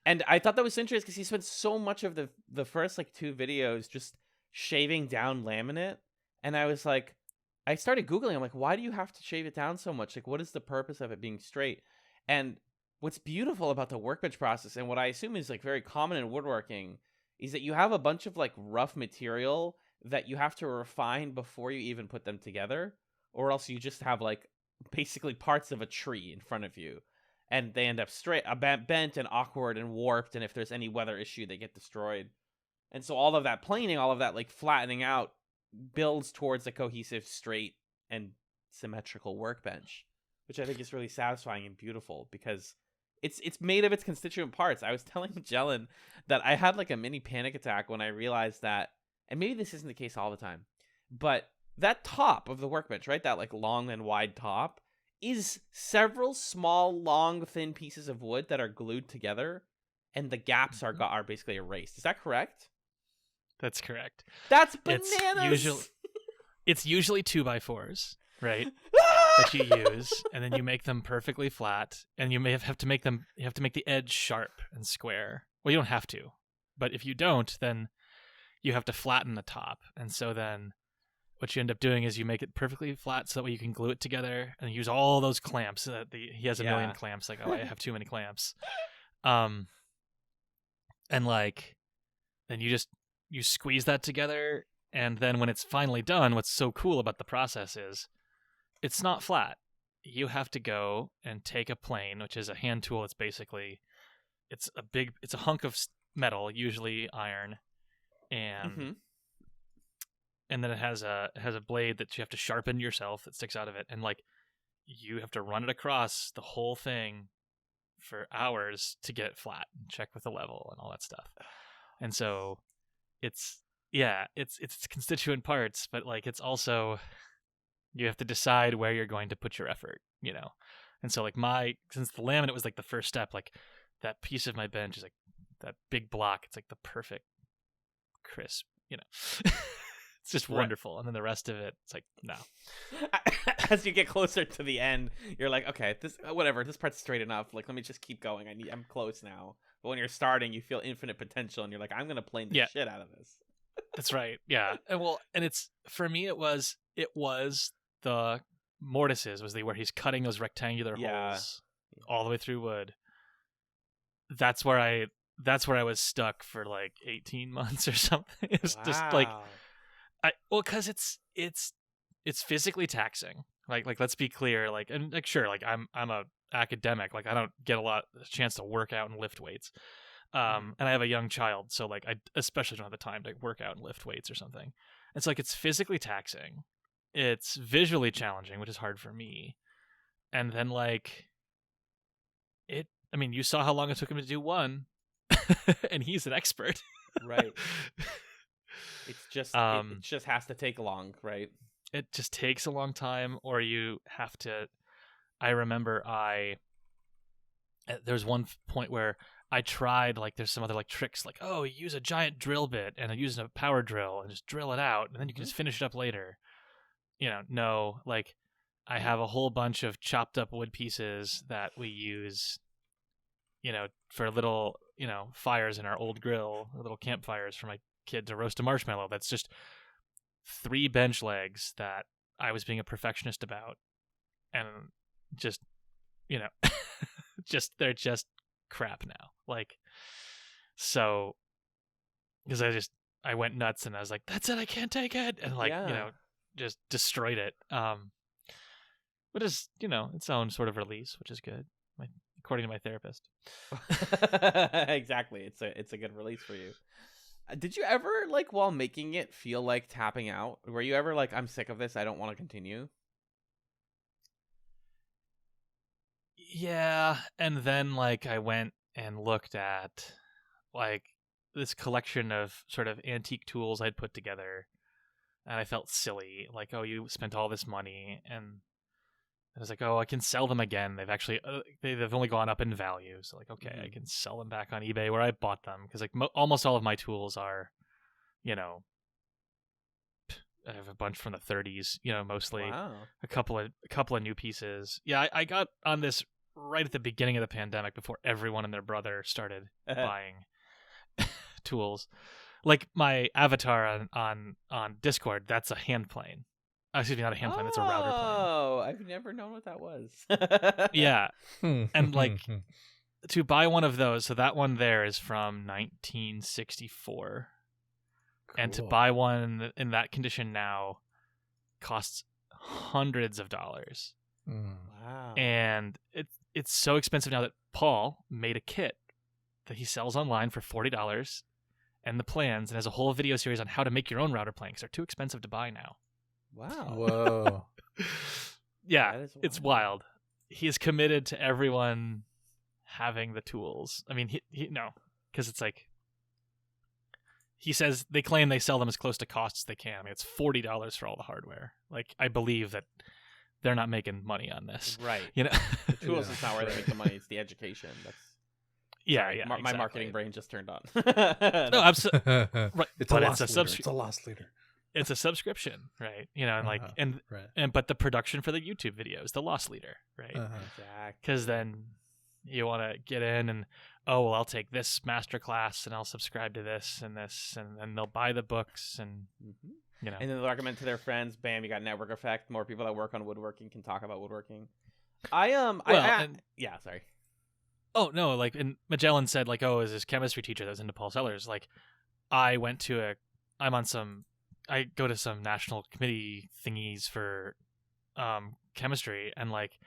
And I thought that was interesting because he spent so much of the first like 2 videos just shaving down laminate. And I was like, I started Googling. I'm like, why do you have to shave it down so much? Like, what is the purpose of it being straight? And what's beautiful about the workbench process, and what I assume is like very common in woodworking, is that you have a bunch of like rough material that you have to refine before you even put them together, or else you just have like basically parts of a tree in front of you. And they end up straight, bent and awkward and warped. And if there's any weather issue, they get destroyed. And so all of that planing, all of that like flattening out builds towards a cohesive, straight and symmetrical workbench, which I think is really satisfying and beautiful because it's made of its constituent parts. I was telling Magellan that I had like a mini panic attack when I realized that, and maybe this isn't the case all the time, but that top of the workbench, right? That like long and wide top, is several small, long, thin pieces of wood that are glued together, and the gaps are basically erased. Is that correct? That's correct. That's bananas. It's usually 2x4s, right? That you use, and then you make them perfectly flat, and you may have to make them. You have to make the edge sharp and square. Well, you don't have to, but if you don't, then you have to flatten the top, and so then what you end up doing is you make it perfectly flat so that way you can glue it together and use all those clamps. He has a million clamps. Like, oh, I have too many clamps. And like, then you squeeze that together. And then when it's finally done, what's so cool about the process is it's not flat. You have to go and take a plane, which is a hand tool. It's basically, it's a hunk of metal, usually iron. And and then it has a blade that you have to sharpen yourself that sticks out of it, and like you have to run it across the whole thing for hours to get it flat and check with the level and all that stuff. And so it's constituent parts, but like it's also you have to decide where you're going to put your effort, And so like since the laminate was like the first step, like that piece of my bench is like that big block. It's like the perfect crisp, It's just wonderful. And then the rest of it, it's like, no. As you get closer to the end, you're like, okay, this part's straight enough. Like, let me just keep going. I'm close now. But when you're starting, you feel infinite potential, and you're like, I'm gonna plane the shit out of this. That's right. Yeah. And it's, for me, it was the mortises was where he's cutting those rectangular holes all the way through wood. That's where I was stuck for like 18 months or something. It was just like, because it's physically taxing. Like let's be clear. Like, and like, sure, like I'm a academic. Like I don't get a chance to work out and lift weights. And I have a young child, so like I especially don't have the time to work out and lift weights or something. It's like it's physically taxing. It's visually challenging, which is hard for me. And then like you saw how long it took him to do one, and he's an expert. Right. It's just it just has to take long, right? It just takes a long time, or you have to. I remember there's one point where I tried, like, there's some other like tricks, like, oh, you use a giant drill bit and I use a power drill and just drill it out, and then you can just finish it up later. No, like, I have a whole bunch of chopped up wood pieces that we use, for little, fires in our old grill, little campfires for my kid to roast a marshmallow. That's just 3 bench legs that I was being a perfectionist about, and just, they're just crap now. Like, so, because I went nuts and I was like, that's it, I can't take it, and like, just destroyed it. But is, its own sort of release, which is good, according to my therapist. Exactly, it's a good release for you. Did you ever, like, while making it, feel like tapping out? Were you ever like, I'm sick of this, I don't want to continue? Yeah, and then like I went and looked at like this collection of sort of antique tools I'd put together, and I felt silly. Like, oh, you spent all this money, and I was like, oh, I can sell them again. They've actually they've only gone up in value, so like, okay, I can sell them back on eBay where I bought them, because like almost all of my tools are, I have a bunch from the 30s, mostly. Wow. A couple of new pieces. Yeah, I got on this right at the beginning of the pandemic, before everyone and their brother started buying tools. Like my avatar on Discord, that's a hand plane. Excuse me, not a hand plane. That's a router plane. Oh, I've never known what that was. Yeah, and like to buy one of those. So that one there is from 1964. Cool. And to buy one in that condition now costs hundreds of dollars. Wow. And it's so expensive now that Paul made a kit that he sells online for $40 and the plans, and has a whole video series on how to make your own router plane, because they're too expensive to buy now. Wow. Whoa. Yeah, it's wild. He is committed to everyone having the tools. I mean, he no, because it's like, he says they claim they sell them as close to cost as they can. I mean, it's $40 for all the hardware. Like, I believe that they're not making money on this. Right. The tools is not where they make the money. It's the education. That's my marketing brain just turned on. No, absolutely. Right. It's a loss leader. It's a subscription, right? And like, and but the production for the YouTube videos, the loss leader, right? Exactly. Because then you want to get in and, oh, well, I'll take this masterclass and I'll subscribe to this, and then they'll buy the books, and and then they'll recommend to their friends. Bam, you got network effect. More people that work on woodworking can talk about woodworking. Sorry. Oh no, like, and Magellan said, like, oh, is this chemistry teacher that was into Paul Sellers? Like, I go to some national committee thingies for chemistry, and like,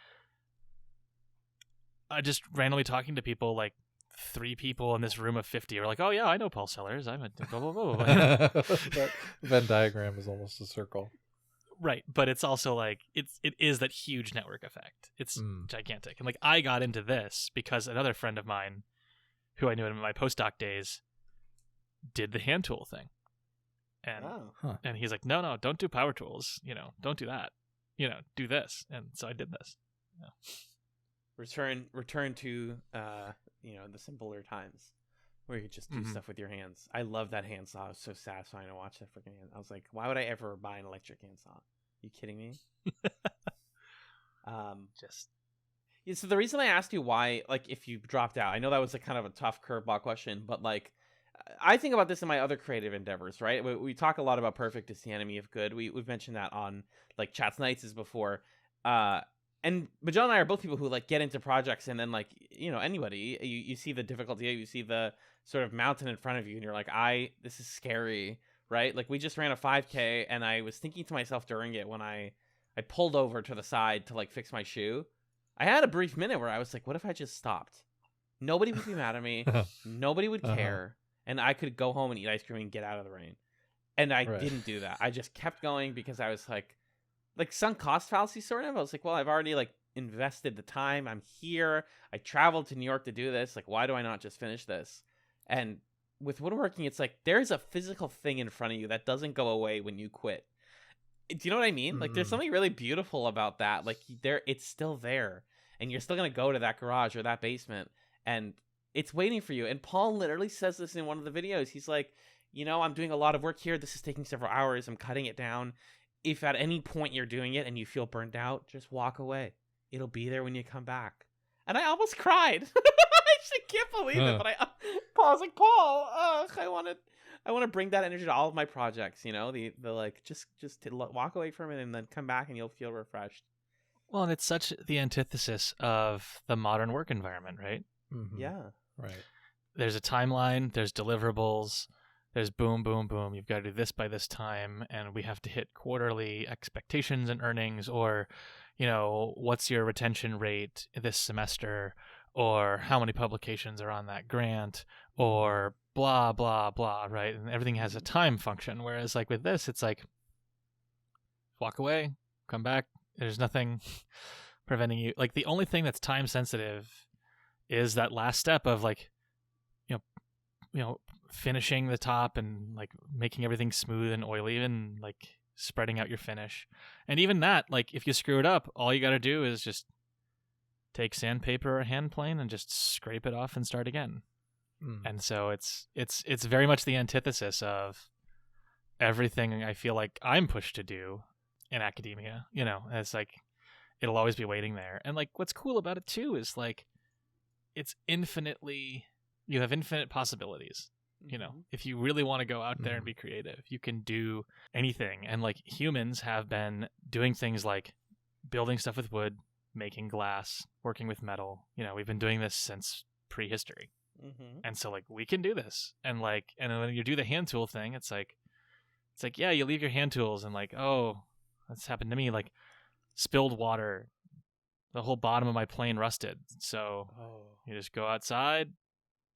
I just randomly talking to people, like 3 people in this room of 50 are like, oh yeah, I know Paul Sellers. I'm a blah, blah, blah, blah. That Venn diagram is almost a circle. Right, but it's also like, it is that huge network effect. It's gigantic. And like, I got into this because another friend of mine, who I knew in my postdoc days, did the hand tool thing. And and he's like, no, don't do power tools. Don't do that. Do this. And so I did this. Return to the simpler times where you just do stuff with your hands. I love that handsaw. It was so satisfying to watch that freaking hand. I was like, why would I ever buy an electric handsaw? You kidding me? Yeah, so the reason I asked you why, like, if you dropped out, I know that was a kind of a tough curveball question, but like, I think about this in my other creative endeavors, right? We talk a lot about perfect is the enemy of good. We've mentioned that on like Chatz Nights before. But John and I are both people who like get into projects and then like, you know, anybody, you see the difficulty, you see the sort of mountain in front of you and you're like, this is scary, right? Like we just ran a 5K and I was thinking to myself during it when I pulled over to the side to like fix my shoe. I had a brief minute where I was like, what if I just stopped? Nobody would be mad at me. Nobody would care. And I could go home and eat ice cream and get out of the rain. And I didn't do that. I just kept going because I was like sunk cost fallacy sort of. I was like, well, I've already like invested the time. I'm here. I traveled to New York to do this. Like, why do I not just finish this? And with woodworking, it's like there's a physical thing in front of you that doesn't go away when you quit. Do you know what I mean? Like, there's something really beautiful about that. Like, it's still there, and you're still gonna go to that garage or that basement, and it's waiting for you. And Paul literally says this in one of the videos. He's like, you know, I'm doing a lot of work here. This is taking several hours. I'm cutting it down. If at any point you're doing it and you feel burnt out, just walk away. It'll be there when you come back. And I almost cried. I just can't believe it. But Paul's like, Paul, I want to bring that energy to all of my projects. You know, the like just to walk away from it and then come back and you'll feel refreshed. Well, and it's such the antithesis of the modern work environment, right? Mm-hmm. Yeah. Right. There's a timeline. There's deliverables. There's boom, boom, boom. You've got to do this by this time, and we have to hit quarterly expectations and earnings, or, you know, what's your retention rate this semester, or how many publications are on that grant, or blah, blah, blah, right? And everything has a time function, whereas like with this, it's like walk away, come back. There's nothing preventing you. Like the only thing that's time sensitive is that last step of like, you know, finishing the top and like making everything smooth and oily and like spreading out your finish. And even that, like if you screw it up, all you got to do is just take sandpaper or hand plane and just scrape it off and start again. And so it's very much the antithesis of everything I feel like I'm pushed to do in academia. You know, it's like it'll always be waiting there. And like what's cool about it too is like it's you have infinite possibilities. You know, if you really want to go out there and be creative, you can do anything. And like humans have been doing things like building stuff with wood, making glass, working with metal. You know, we've been doing this since prehistory. And so like we can do this. And like, and when you do the hand tool thing, it's like, yeah, you leave your hand tools and like, oh, that's happened to me. Like spilled water, the whole bottom of my plane rusted. So you just go outside,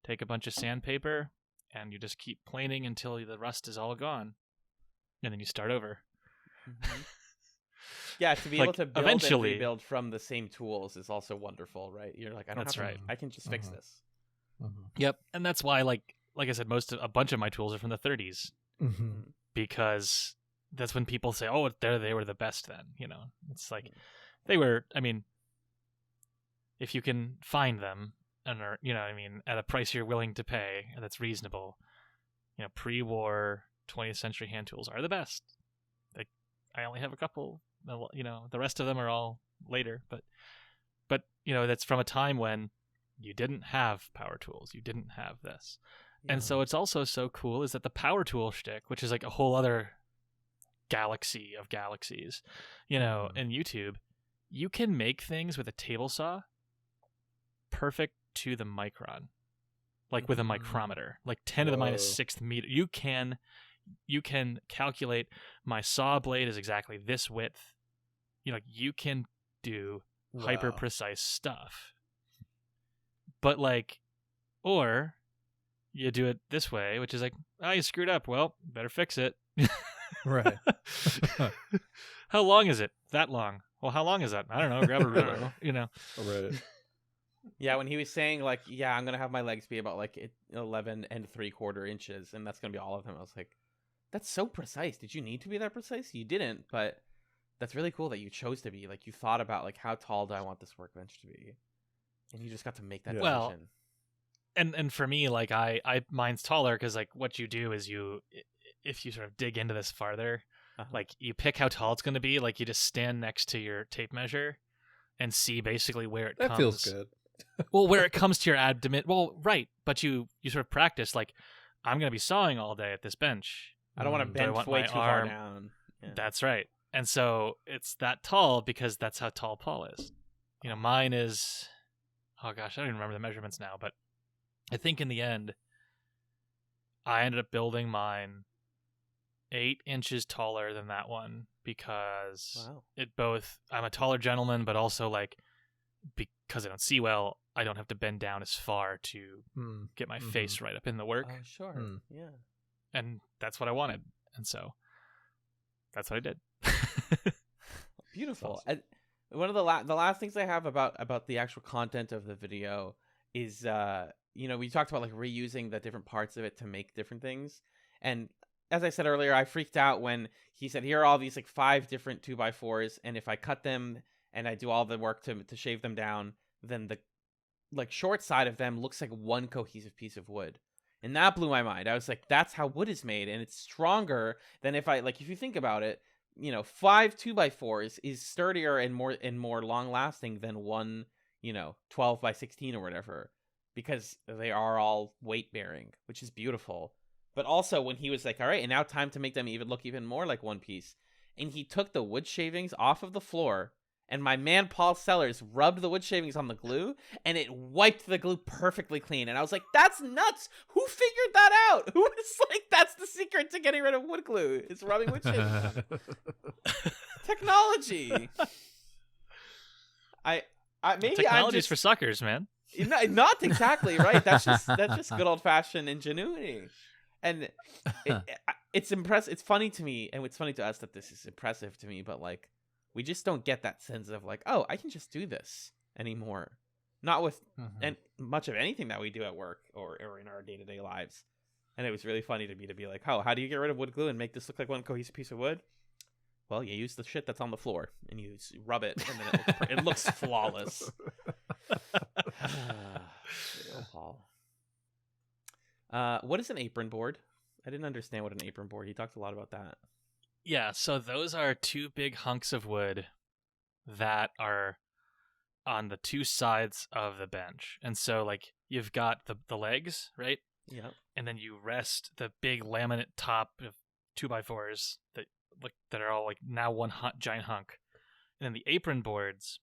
take a bunch of sandpaper, and you just keep planing until the rust is all gone. And then you start over. Yeah, to be able to build and rebuild from the same tools is also wonderful, right? You're like, I can just fix this. Yep. And that's why, like I said, a bunch of my tools are from the 30s. Because that's when people say, oh, they were the best then. You know, it's like they were, I mean, if you can find them, and are, you know, I mean, at a price you're willing to pay that's reasonable, you know, pre-war 20th century hand tools are the best. Like, I only have a couple, you know, the rest of them are all later, but you know, that's from a time when you didn't have power tools, you didn't have this. And so it's also so cool is that the power tool shtick, which is like a whole other galaxy of galaxies, you know, in YouTube, you can make things with a table saw perfect to the micron, like with a micrometer, like 10 to the minus 6th meter. You can calculate my saw blade is exactly this width. You know, like you can do hyper precise stuff. But like, or you do it this way, which is like, you screwed up. Well, better fix it. Right. How long is it? That long. Well, how long is that? I don't know. Grab a ruler. You know. Right. Yeah, when he was saying like, yeah, I'm gonna have my legs be about like 11 3/4 inches, and that's gonna be all of them. I was like, that's so precise. Did you need to be that precise? You didn't, but that's really cool that you chose to be. Like, you thought about like, how tall do I want this workbench to be, and you just got to make that decision. and for me, like I mine's taller because like what you do is if you sort of dig into this farther, like you pick how tall it's going to be. Like you just stand next to your tape measure and see basically where it comes. That feels good. Well, where it comes to your abdomen. Well, right, but you sort of practice. Like I'm going to be sawing all day at this bench. I don't want to bend way too far down. Yeah. That's right. And so it's that tall because that's how tall Paul is. You know, mine is, oh gosh, I don't even remember the measurements now, but I think in the end, I ended up building mine 8 inches taller than that one because I'm a taller gentleman, but also like because I don't see well, I don't have to bend down as far to get my face right up in the work. Oh, sure. Yeah. And that's what I wanted. And so that's what I did. Beautiful. Awesome. One of the last things I have about the actual content of the video is, we talked about like reusing the different parts of it to make different things. And as I said earlier, I freaked out when he said, here are all these like 5 different 2x4s. And if I cut them and I do all the work to shave them down, then the like short side of them looks like one cohesive piece of wood. And that blew my mind. I was like, that's how wood is made. And it's stronger than if you think about it, 5 2x4s is sturdier and more long lasting than one, 12x16 or whatever, because they are all weight bearing, which is beautiful. But also when he was like, all right, and now time to make them look even more like one piece. And he took the wood shavings off of the floor, and my man Paul Sellers rubbed the wood shavings on the glue, and it wiped the glue perfectly clean. And I was like, that's nuts. Who figured that out? Who is like, that's the secret to getting rid of wood glue. It's rubbing wood shavings. Technology. Technology's for suckers, man. Not exactly, right? That's just good old fashioned ingenuity. And it's impressive. It's funny to me, and it's funny to us that this is impressive to me, but like, we just don't get that sense of like, oh, I can just do this anymore. Not with much of anything that we do at work or in our day-to-day lives. And it was really funny to me to be like, oh, how do you get rid of wood glue and make this look like one cohesive piece of wood? Well, you use the shit that's on the floor and you rub it, and then it looks flawless. Paul. What is an apron board? I didn't understand what an apron board. He talked a lot about that. Yeah, so those are 2 big hunks of wood that are on the 2 sides of the bench. And so, like, you've got the legs, right? Yeah. And then you rest the big laminate top of 2x4s that are all, like, now one giant hunk. And then the apron boards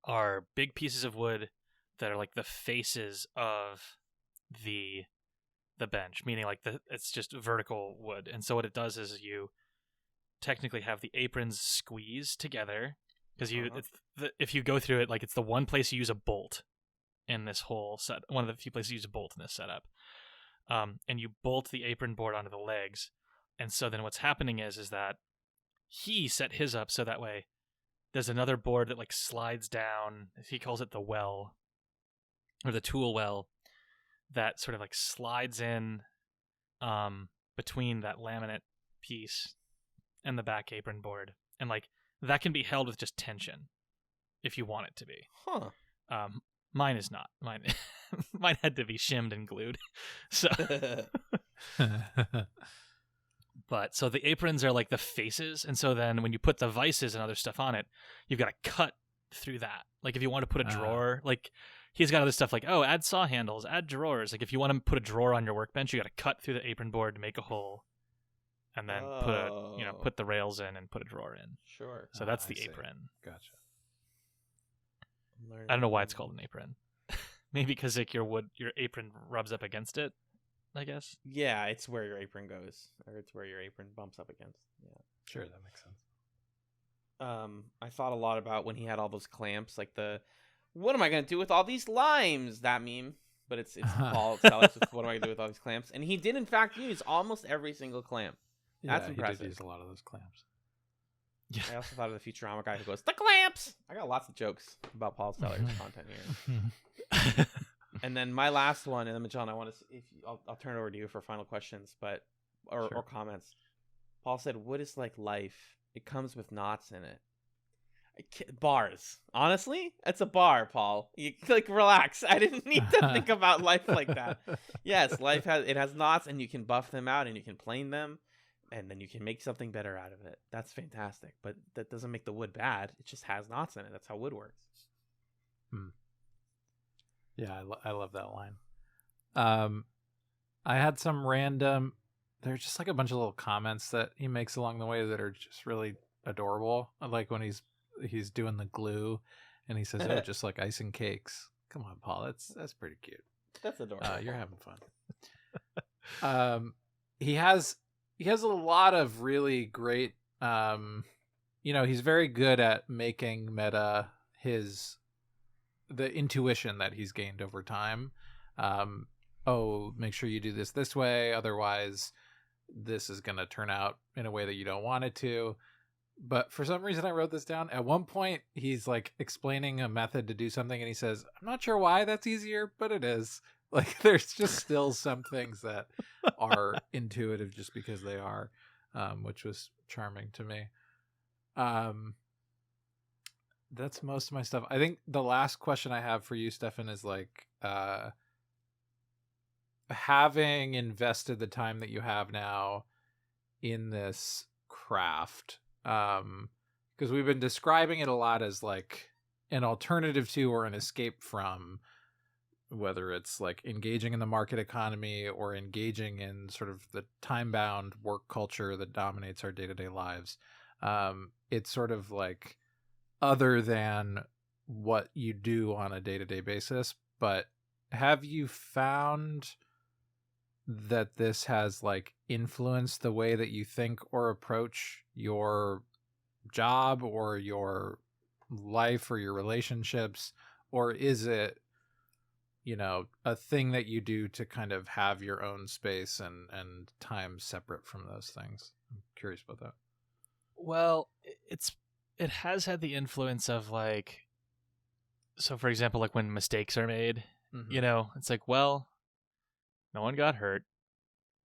are big pieces of wood that are, like, the faces of the bench, meaning like it's just vertical wood. And so what it does is you technically have the aprons squeezed together because if you go through it, like it's the one place you use a bolt in this whole set, one of the few places you use a bolt in this setup, and you bolt the apron board onto the legs. And so then what's happening is that he set his up so that way there's another board that like slides down. He calls it the well, or the tool well, that sort of like slides in between that laminate piece and the back apron board. And like that can be held with just tension if you want it to be. Huh. Mine is not. Mine had to be shimmed and glued. So but so the aprons are like the faces, and so then when you put the vices and other stuff on it, you've got to cut through that. Like if you want to put a drawer, like he's got other stuff like, oh, add saw handles, add drawers. Like if you want to put a drawer on your workbench, you got to cut through the apron board to make a hole, and then put the rails in and put a drawer in. Sure. So that's the apron. Gotcha. I don't know why it's called an apron. Maybe because like your apron rubs up against it, I guess. Yeah, it's where your apron goes, or it's where your apron bumps up against. Yeah. Sure, that makes sense. I thought a lot about when he had all those clamps, like what am I going to do with all these limes? That meme. But it's Paul Sellers. What am I going to do with all these clamps? And he did, in fact, use almost every single clamp. That's impressive. He did use a lot of those clamps. Yeah. I also thought of the Futurama guy who goes, the clamps! I got lots of jokes about Paul Sellers' content here. And then my last one, and then John, I'll turn it over to you for final questions, or comments. Paul said, wood is like life. It comes with knots in it. Bars. Honestly, it's a bar, Paul. You like relax. I didn't need to think about life like that. Yes, life has knots, and you can buff them out, and you can plane them, and then you can make something better out of it. That's fantastic. But that doesn't make the wood bad. It just has knots in it. That's how wood works. Yeah, I love that line. I had some random. There's just like a bunch of little comments that he makes along the way that are just really adorable. I like when he's doing the glue, and he says, "Oh, just like icing cakes." Come on, Paul. That's pretty cute. That's adorable. You're having fun. He has a lot of really great. He's very good at making meta the intuition that he's gained over time. Make sure you do this way, otherwise this is going to turn out in a way that you don't want it to. But for some reason I wrote this down. At one point he's like explaining a method to do something, and he says, "I'm not sure why that's easier, but it is." Like there's just still some things that are intuitive just because they are, which was charming to me. That's most of my stuff. I think the last question I have for you, Stefan, is like, having invested the time that you have now in this craft, because we've been describing it a lot as like an alternative to or an escape from, whether it's like engaging in the market economy or engaging in sort of the time-bound work culture that dominates our day-to-day lives. It's sort of like other than what you do on a day-to-day basis. But have you found that this has like influenced the way that you think or approach your job or your life or your relationships? Or is it, a thing that you do to kind of have your own space and time separate from those things? I'm curious about that. Well, it has had the influence of like, so for example, like when mistakes are made, it's like, well, no one got hurt.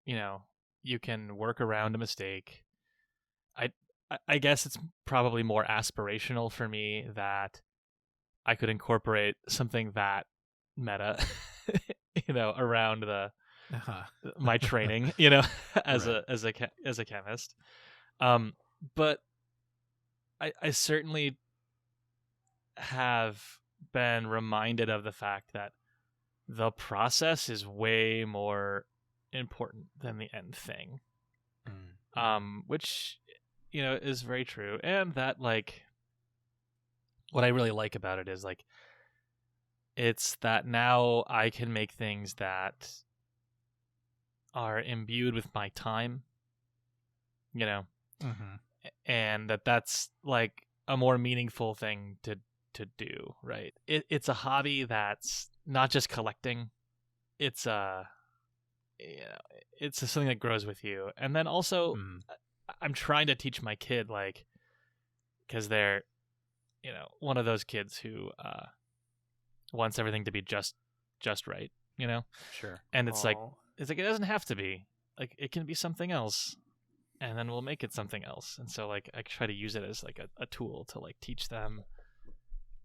You can work around a mistake. I guess it's probably more aspirational for me that I could incorporate something that meta, around my training, as right. as a chemist. But I certainly have been reminded of the fact that the process is way more important than the end thing. Which, is very true. And that, like, what I really like about it is, like, it's that now I can make things that are imbued with my time, and that's like a more meaningful thing to do, right? It's a hobby that's not just collecting. It's something that grows with you. And then also I'm trying to teach my kid, like, because they're one of those kids who wants everything to be just right, Sure. And it's like it doesn't have to be, like, it can be something else, and then we'll make it something else. And so, like, I try to use it as like a tool to like teach them,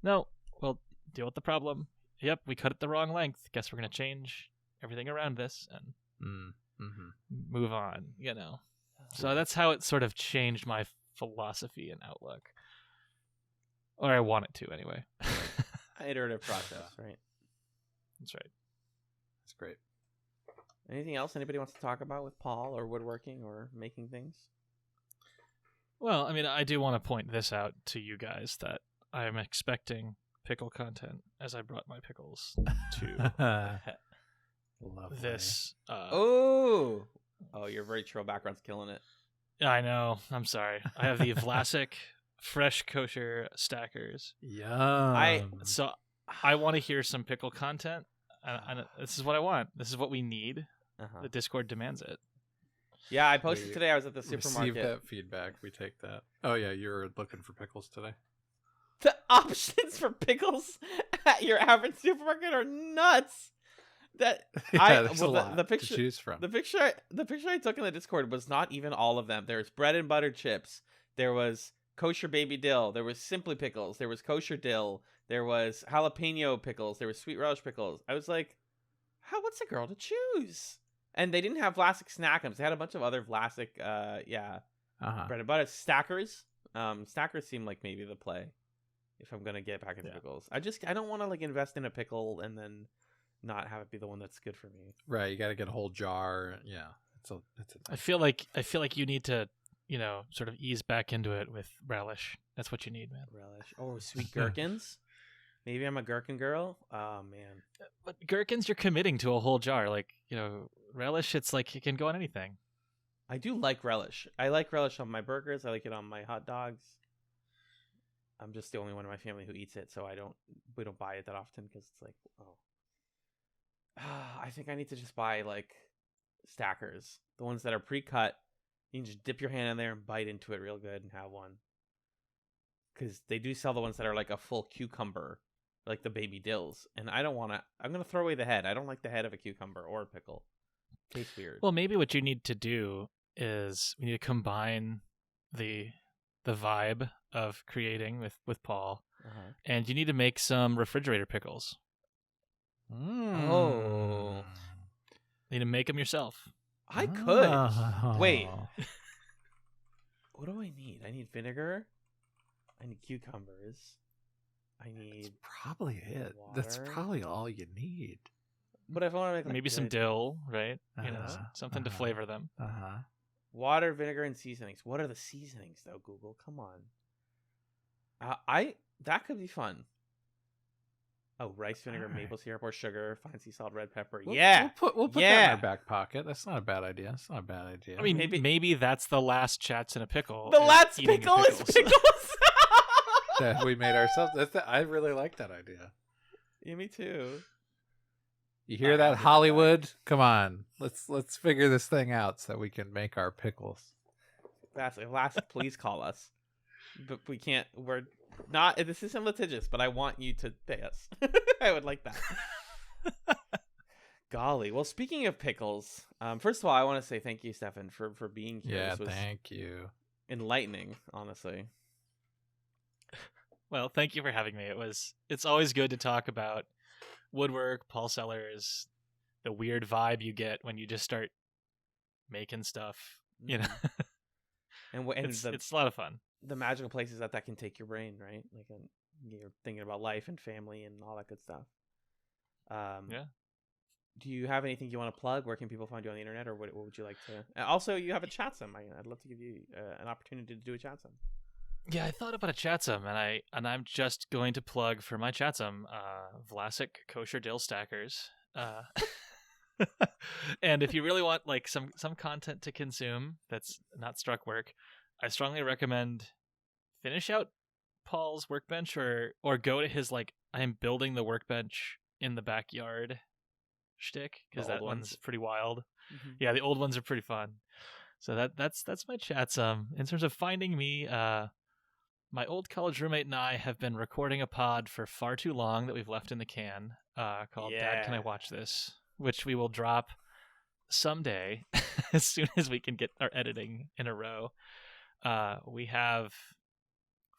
no, we'll deal with the problem. Yep, we cut it the wrong length. Guess we're gonna change everything around this and move on, So that's how it sort of changed my philosophy and outlook, or I want it to anyway. Iterative process, right? That's right. That's great. Anything else anybody wants to talk about with Paul or woodworking or making things? Well, I mean, I do want to point this out to you guys that I'm expecting pickle content, as I brought my pickles to this. Oh, your virtual background's killing it. I know. I'm sorry. I have the Vlasic fresh kosher stackers. Yum. So I want to hear some pickle content. And this is what I want. This is what we need. The Discord demands it. Yeah, I posted today. I was at the supermarket. Receive that feedback. We take that. Oh yeah, you're looking for pickles today. The options for pickles at your average supermarket are nuts. There's a lot the picture to choose from. The picture I took in the Discord was not even all of them. There's bread and butter chips. There was kosher baby dill. There was simply pickles. There was kosher dill. There was jalapeno pickles. There was sweet relish pickles. I was like, what's a girl to choose? And they didn't have Vlasic Snackums. They had a bunch of other Vlasic, bread and butter. Stackers. Stackers seem like maybe the play if I'm going to get back into pickles. I don't want to like invest in a pickle and then not have it be the one that's good for me. Right. You got to get a whole jar. Yeah. I feel like you need to, sort of ease back into it with relish. That's what you need, man. Relish. Oh, sweet gherkins. Maybe I'm a gherkin girl. Oh man. But gherkins, you're committing to a whole jar. Like, relish, it's like it can go on anything. I do like relish. I like relish on my burgers. I like it on my hot dogs. I'm just the only one in my family who eats it, so we don't buy it that often because it's like, I think I need to just buy like stackers, the ones that are pre-cut. You can just dip your hand in there and bite into it real good and have one. Because they do sell the ones that are like a full cucumber, like the baby dills, and I don't want to. I'm gonna throw away the head. I don't like the head of a cucumber or a pickle. Tastes weird. Well, maybe what you need to do is we need to combine the vibe of creating with Paul, and you need to make some refrigerator pickles. Oh, you need to make them yourself. I could. Wait, what do I need? I need vinegar. I need cucumbers. That's probably it. Water. That's probably all you need. But if I want to make like maybe some dill, right? Something to flavor them. Water, vinegar, and seasonings. What are the seasonings, though, Google? Come on. That could be fun. Oh, rice vinegar, maple syrup, or sugar, fine sea salt, red pepper. We'll put that in our back pocket. That's not a bad idea. I mean, maybe that's the last Chatz in a pickle. The last pickle is pickles. That we made ourselves. I really like that idea. Yeah, me too. You hear that, Hollywood? Come on, let's figure this thing out so we can make our pickles. That's Vlasic, please call us. But we can't. We're not. This isn't litigious, but I want you to pay us. I would like that. Golly. Well, speaking of pickles, first of all, I want to say thank you, Stefan, for being here. Yeah, thank you. Enlightening, honestly. Well, thank you for having me. It's always good to talk about woodwork, Paul Sellers, the weird vibe you get when you just start making stuff, And it's a lot of fun. The magical places that can take your brain, right? Like you're thinking about life and family and all that good stuff. Yeah. Do you have anything you want to plug? Where can people find you on the internet, or what would you like to? Also, you have a Chatzum. I'd love to give you an opportunity to do a Chatzum. Yeah, I thought about a Chatzum, and I'm just going to plug for my Chatzum, Vlasic kosher dill stackers. And if you really want like some content to consume that's not struck work, I strongly recommend finish out Paul's Workbench or go to his like I am building the workbench in the backyard shtick, because that one's pretty wild. Mm-hmm. Yeah, the old ones are pretty fun. So that's my Chatzum. In terms of finding me, my old college roommate and I have been recording a pod for far too long that we've left in the can called Dad, Can I Watch This? Which we will drop someday as soon as we can get our editing in a row. We have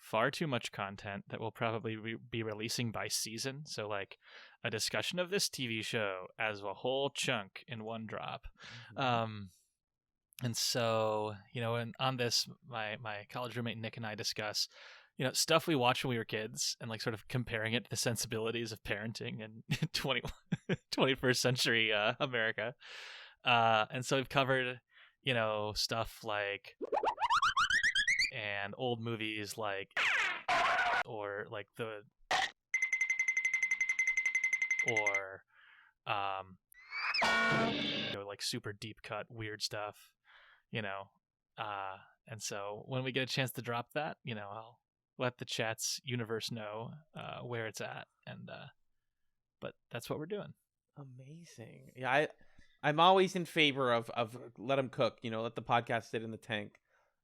far too much content that we'll probably be releasing by season. So like a discussion of this TV show as a whole chunk in one drop. Mm-hmm. And so, and on this, my college roommate Nick and I discuss, stuff we watched when we were kids and like sort of comparing it to the sensibilities of parenting in 21st century America. And so we've covered, stuff like, and old movies like, or like like super deep cut weird stuff. And so when we get a chance to drop that, I'll let the Chatz universe know where it's at, and but that's what we're doing. Amazing. Yeah, I'm always in favor of let them cook. Let the podcast sit in the tank.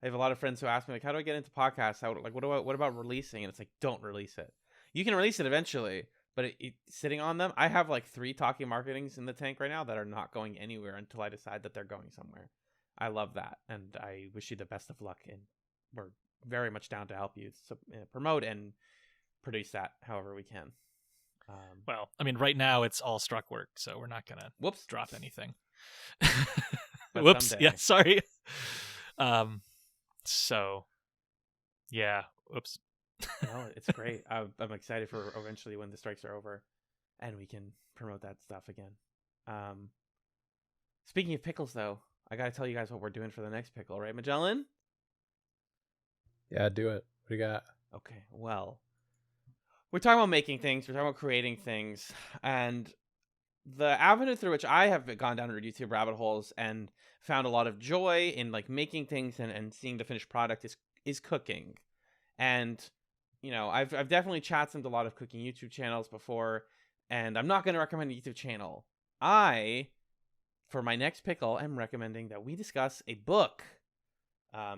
I have a lot of friends who ask me like, how do I get into podcasts? What about releasing? And it's like, don't release it. You can release it eventually, but sitting on them, I have like 3 talking marketings in the tank right now that are not going anywhere until I decide that they're going somewhere. I love that, and I wish you the best of luck, and we're very much down to help you promote and produce that however we can. Well, I mean, right now it's all struck work, so we're not gonna drop anything. Whoops. Someday. Yeah, sorry. So, yeah. Whoops. No, it's great. I'm excited for eventually when the strikes are over, and we can promote that stuff again. Speaking of pickles, though, I gotta tell you guys what we're doing for the next pickle, right, Magellan? Yeah, do it. What do you got? Okay, well, we're talking about making things, we're talking about creating things, and the avenue through which I have gone down YouTube rabbit holes and found a lot of joy in like making things and seeing the finished product is cooking. And you know, I've definitely chatted a lot of cooking YouTube channels before, and I'm not going to recommend a YouTube channel. For my next pickle, I'm recommending that we discuss a book,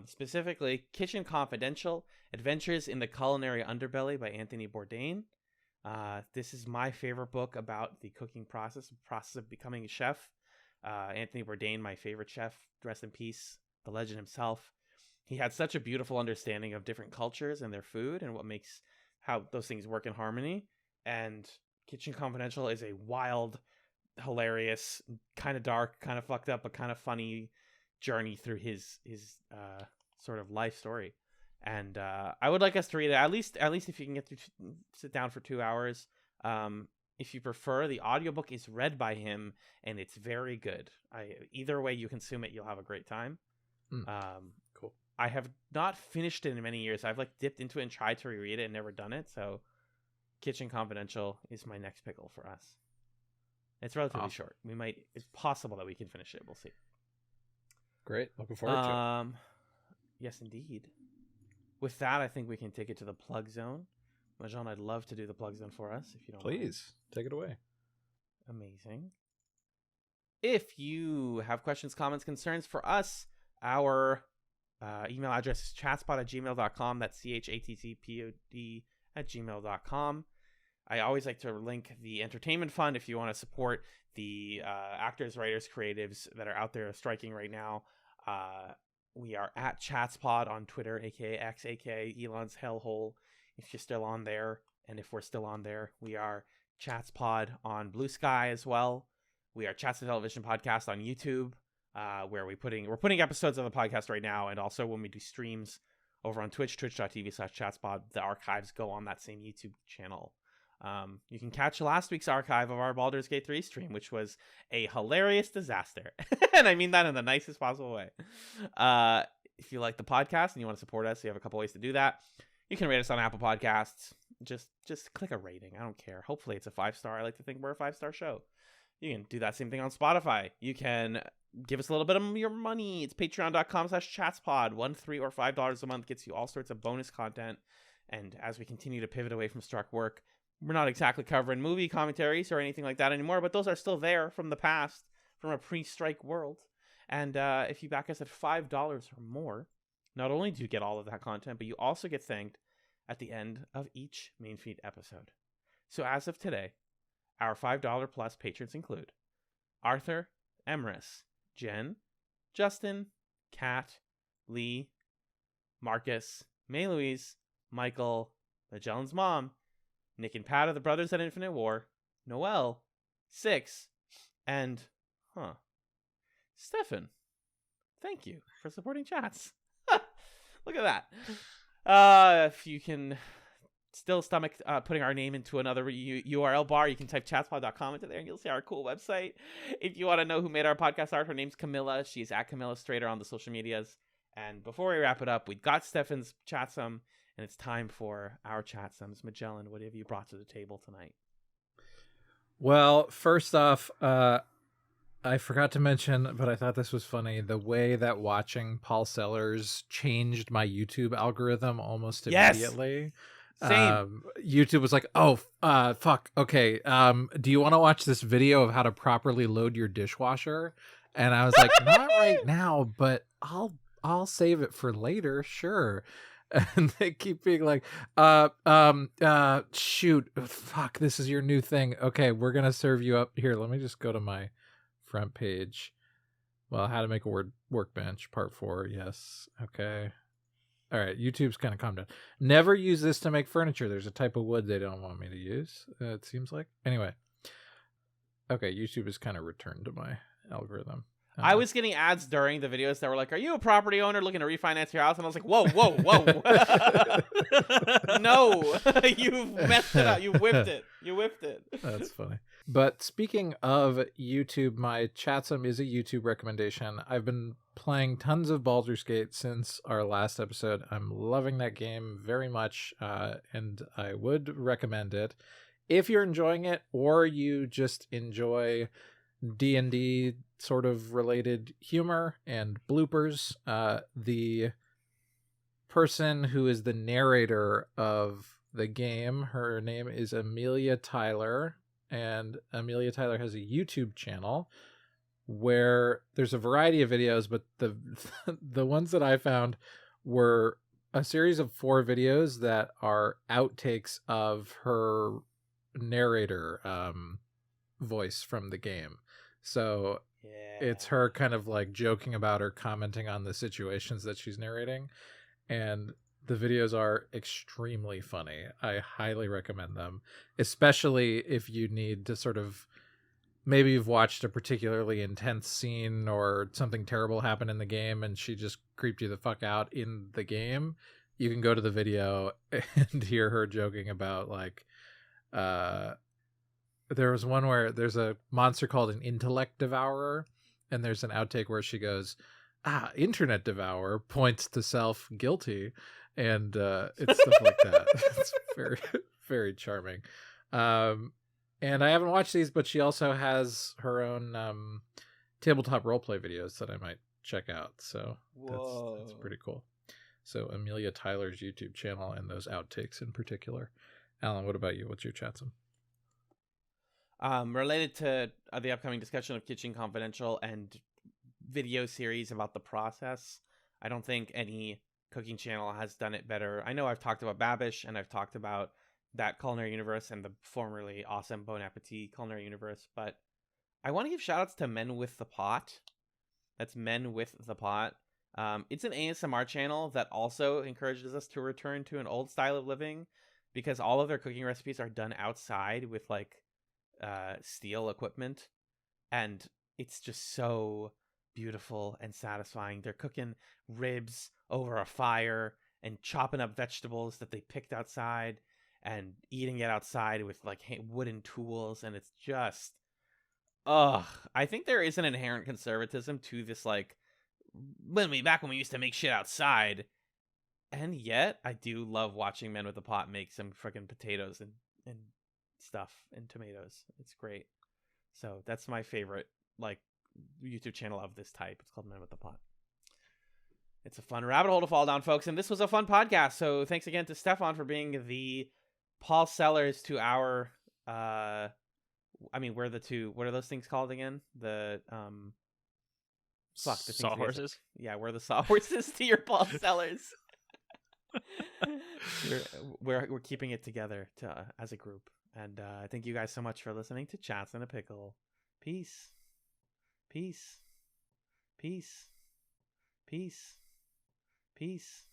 specifically Kitchen Confidential: Adventures in the Culinary Underbelly by Anthony Bourdain. This is my favorite book about the cooking process of becoming a chef. Anthony Bourdain, my favorite chef, rest in peace, the legend himself. He had such a beautiful understanding of different cultures and their food and what makes how those things work in harmony. And Kitchen Confidential is a wild, hilarious, kind of dark, kind of fucked up, but kind of funny journey through his sort of life story. And I would like us to read it at least if you can sit down for 2 hours. If you prefer, the audiobook is read by him and it's very good. Either way you consume it, you'll have a great time. Cool. I have not finished it in many years. I've like dipped into it and tried to reread it and never done it. So Kitchen Confidential is my next pickle for us. It's relatively short. It's possible that we can finish it. We'll see. Great. Looking forward to it. Yes, indeed. With that, I think we can take it to the plug zone. Majan, I'd love to do the plug zone for us, if you don't mind. Please, take it away. Amazing. If you have questions, comments, concerns for us, our email address is chatspod@gmail.com. That's chatzpod@gmail.com. I always like to link the entertainment fund if you want to support the actors, writers, creatives that are out there striking right now. We are at Chatzpod on Twitter, aka X, aka Elon's hellhole, if you're still on there. And if we're still on there, we are Chatzpod on Blue Sky as well. We are Chatz the Television Podcast on YouTube, where we're putting episodes of the podcast right now, and also when we do streams over on Twitch, twitch.tv/Chatspod, the archives go on that same YouTube channel. You can catch last week's archive of our Baldur's Gate 3 stream, which was a hilarious disaster. And I mean that in the nicest possible way. If you like the podcast and you want to support us, you have a couple ways to do that. You can rate us on Apple Podcasts. Just click a rating. I don't care. Hopefully it's a 5-star. I like to think we're a 5-star show. You can do that same thing on Spotify. You can give us a little bit of your money. It's patreon.com/Chatspod. $1, $3, or $5 a month gets you all sorts of bonus content. And as we continue to pivot away from struck work, we're not exactly covering movie commentaries or anything like that anymore, but those are still there from the past, from a pre-strike world. And if you back us at $5 or more, not only do you get all of that content, but you also get thanked at the end of each main feed episode. So as of today, our $5 plus patrons include Arthur, Emrys, Jen, Justin, Kat, Lee, Marcus, May Louise, Michael, Magellan's mom, Nick and Pat of the Brothers at Infinite War, Noel, Six, and Stefan. Thank you for supporting Chatz. Look at that. If you can still stomach putting our name into another URL bar, you can type chatspod.com into there and you'll see our cool website. If you want to know who made our podcast art, her name's Camilla. She's at Camilla Strader on the social medias. And before we wrap it up, we got Stefan's Chatsum, and it's time for our Chatsums. Magellan, what have you brought to the table tonight? Well, first off, I forgot to mention, but I thought this was funny, the way that watching Paul Sellers changed my YouTube algorithm almost immediately. Same. YouTube was like, fuck, okay, do you want to watch this video of how to properly load your dishwasher? And I was like, not right now, but I'll save it for later, sure. And they keep being like, shoot, fuck, this is your new thing. Okay, we're gonna serve you up here. Let me just go to my front page. Well, how to make a workbench, part 4. Yes. Okay. All right, YouTube's kind of calmed down. Never use this to make furniture. There's a type of wood they don't want me to use, it seems like. Anyway. Okay, YouTube has kind of returned to my algorithm. I was getting ads during the videos that were like, "Are you a property owner looking to refinance your house?" And I was like, "Whoa, whoa, whoa! No, you've messed it up. You whipped it. You whipped it." That's funny. But speaking of YouTube, my Chatsum is a YouTube recommendation. I've been playing tons of Baldur's Gate since our last episode. I'm loving that game very much, and I would recommend it. If you're enjoying it, or you just enjoy D&D sort of related humor and bloopers, the person who is the narrator of the game, her name is Amelia Tyler, and Amelia Tyler has a YouTube channel where there's a variety of videos, but the ones that I found were a series of 4 videos that are outtakes of her narrator voice from the game. So it's her kind of like joking about or commenting on the situations that she's narrating, and the videos are extremely funny. I highly recommend them, especially if you need to sort of, maybe you've watched a particularly intense scene or something terrible happened in the game and she just creeped you the fuck out in the game. You can go to the video and hear her joking about like, there was one where there's a monster called an intellect devourer, and there's an outtake where she goes, internet devourer, points to self, guilty, and it's stuff like that. It's very, very charming. And I haven't watched these, but she also has her own tabletop roleplay videos that I might check out. So that's pretty cool. So Amelia Tyler's YouTube channel and those outtakes in particular. Alan, what about you? What's your Chatsum? Related to the upcoming discussion of Kitchen Confidential and video series about the process, I don't think any cooking channel has done it better. I know I've talked about Babish, and I've talked about that culinary universe and the formerly awesome Bon Appetit culinary universe, but I want to give shout outs to Men with the Pot. That's Men with the Pot. It's an ASMR channel that also encourages us to return to an old style of living, because all of their cooking recipes are done outside with like steel equipment, and it's just so beautiful and satisfying. They're cooking ribs over a fire and chopping up vegetables that they picked outside and eating it outside with like wooden tools, and it's just I think there is an inherent conservatism to this, like back when we used to make shit outside. And yet, I do love watching Men with the Pot make some freaking potatoes and stuff and tomatoes. It's great. So that's my favorite like YouTube channel of this type. It's called Men with the Pot. It's a fun rabbit hole to fall down, folks. And this was a fun podcast. So thanks again to Stefan for being the Paul Sellers to our we're the two. What are those things called again? The the sawhorses. Yeah, we're the sawhorses to your Paul Sellers. We're keeping it together as a group, and thank you guys so much for listening to Chatz and a Pickle. Peace, peace, peace, peace, peace.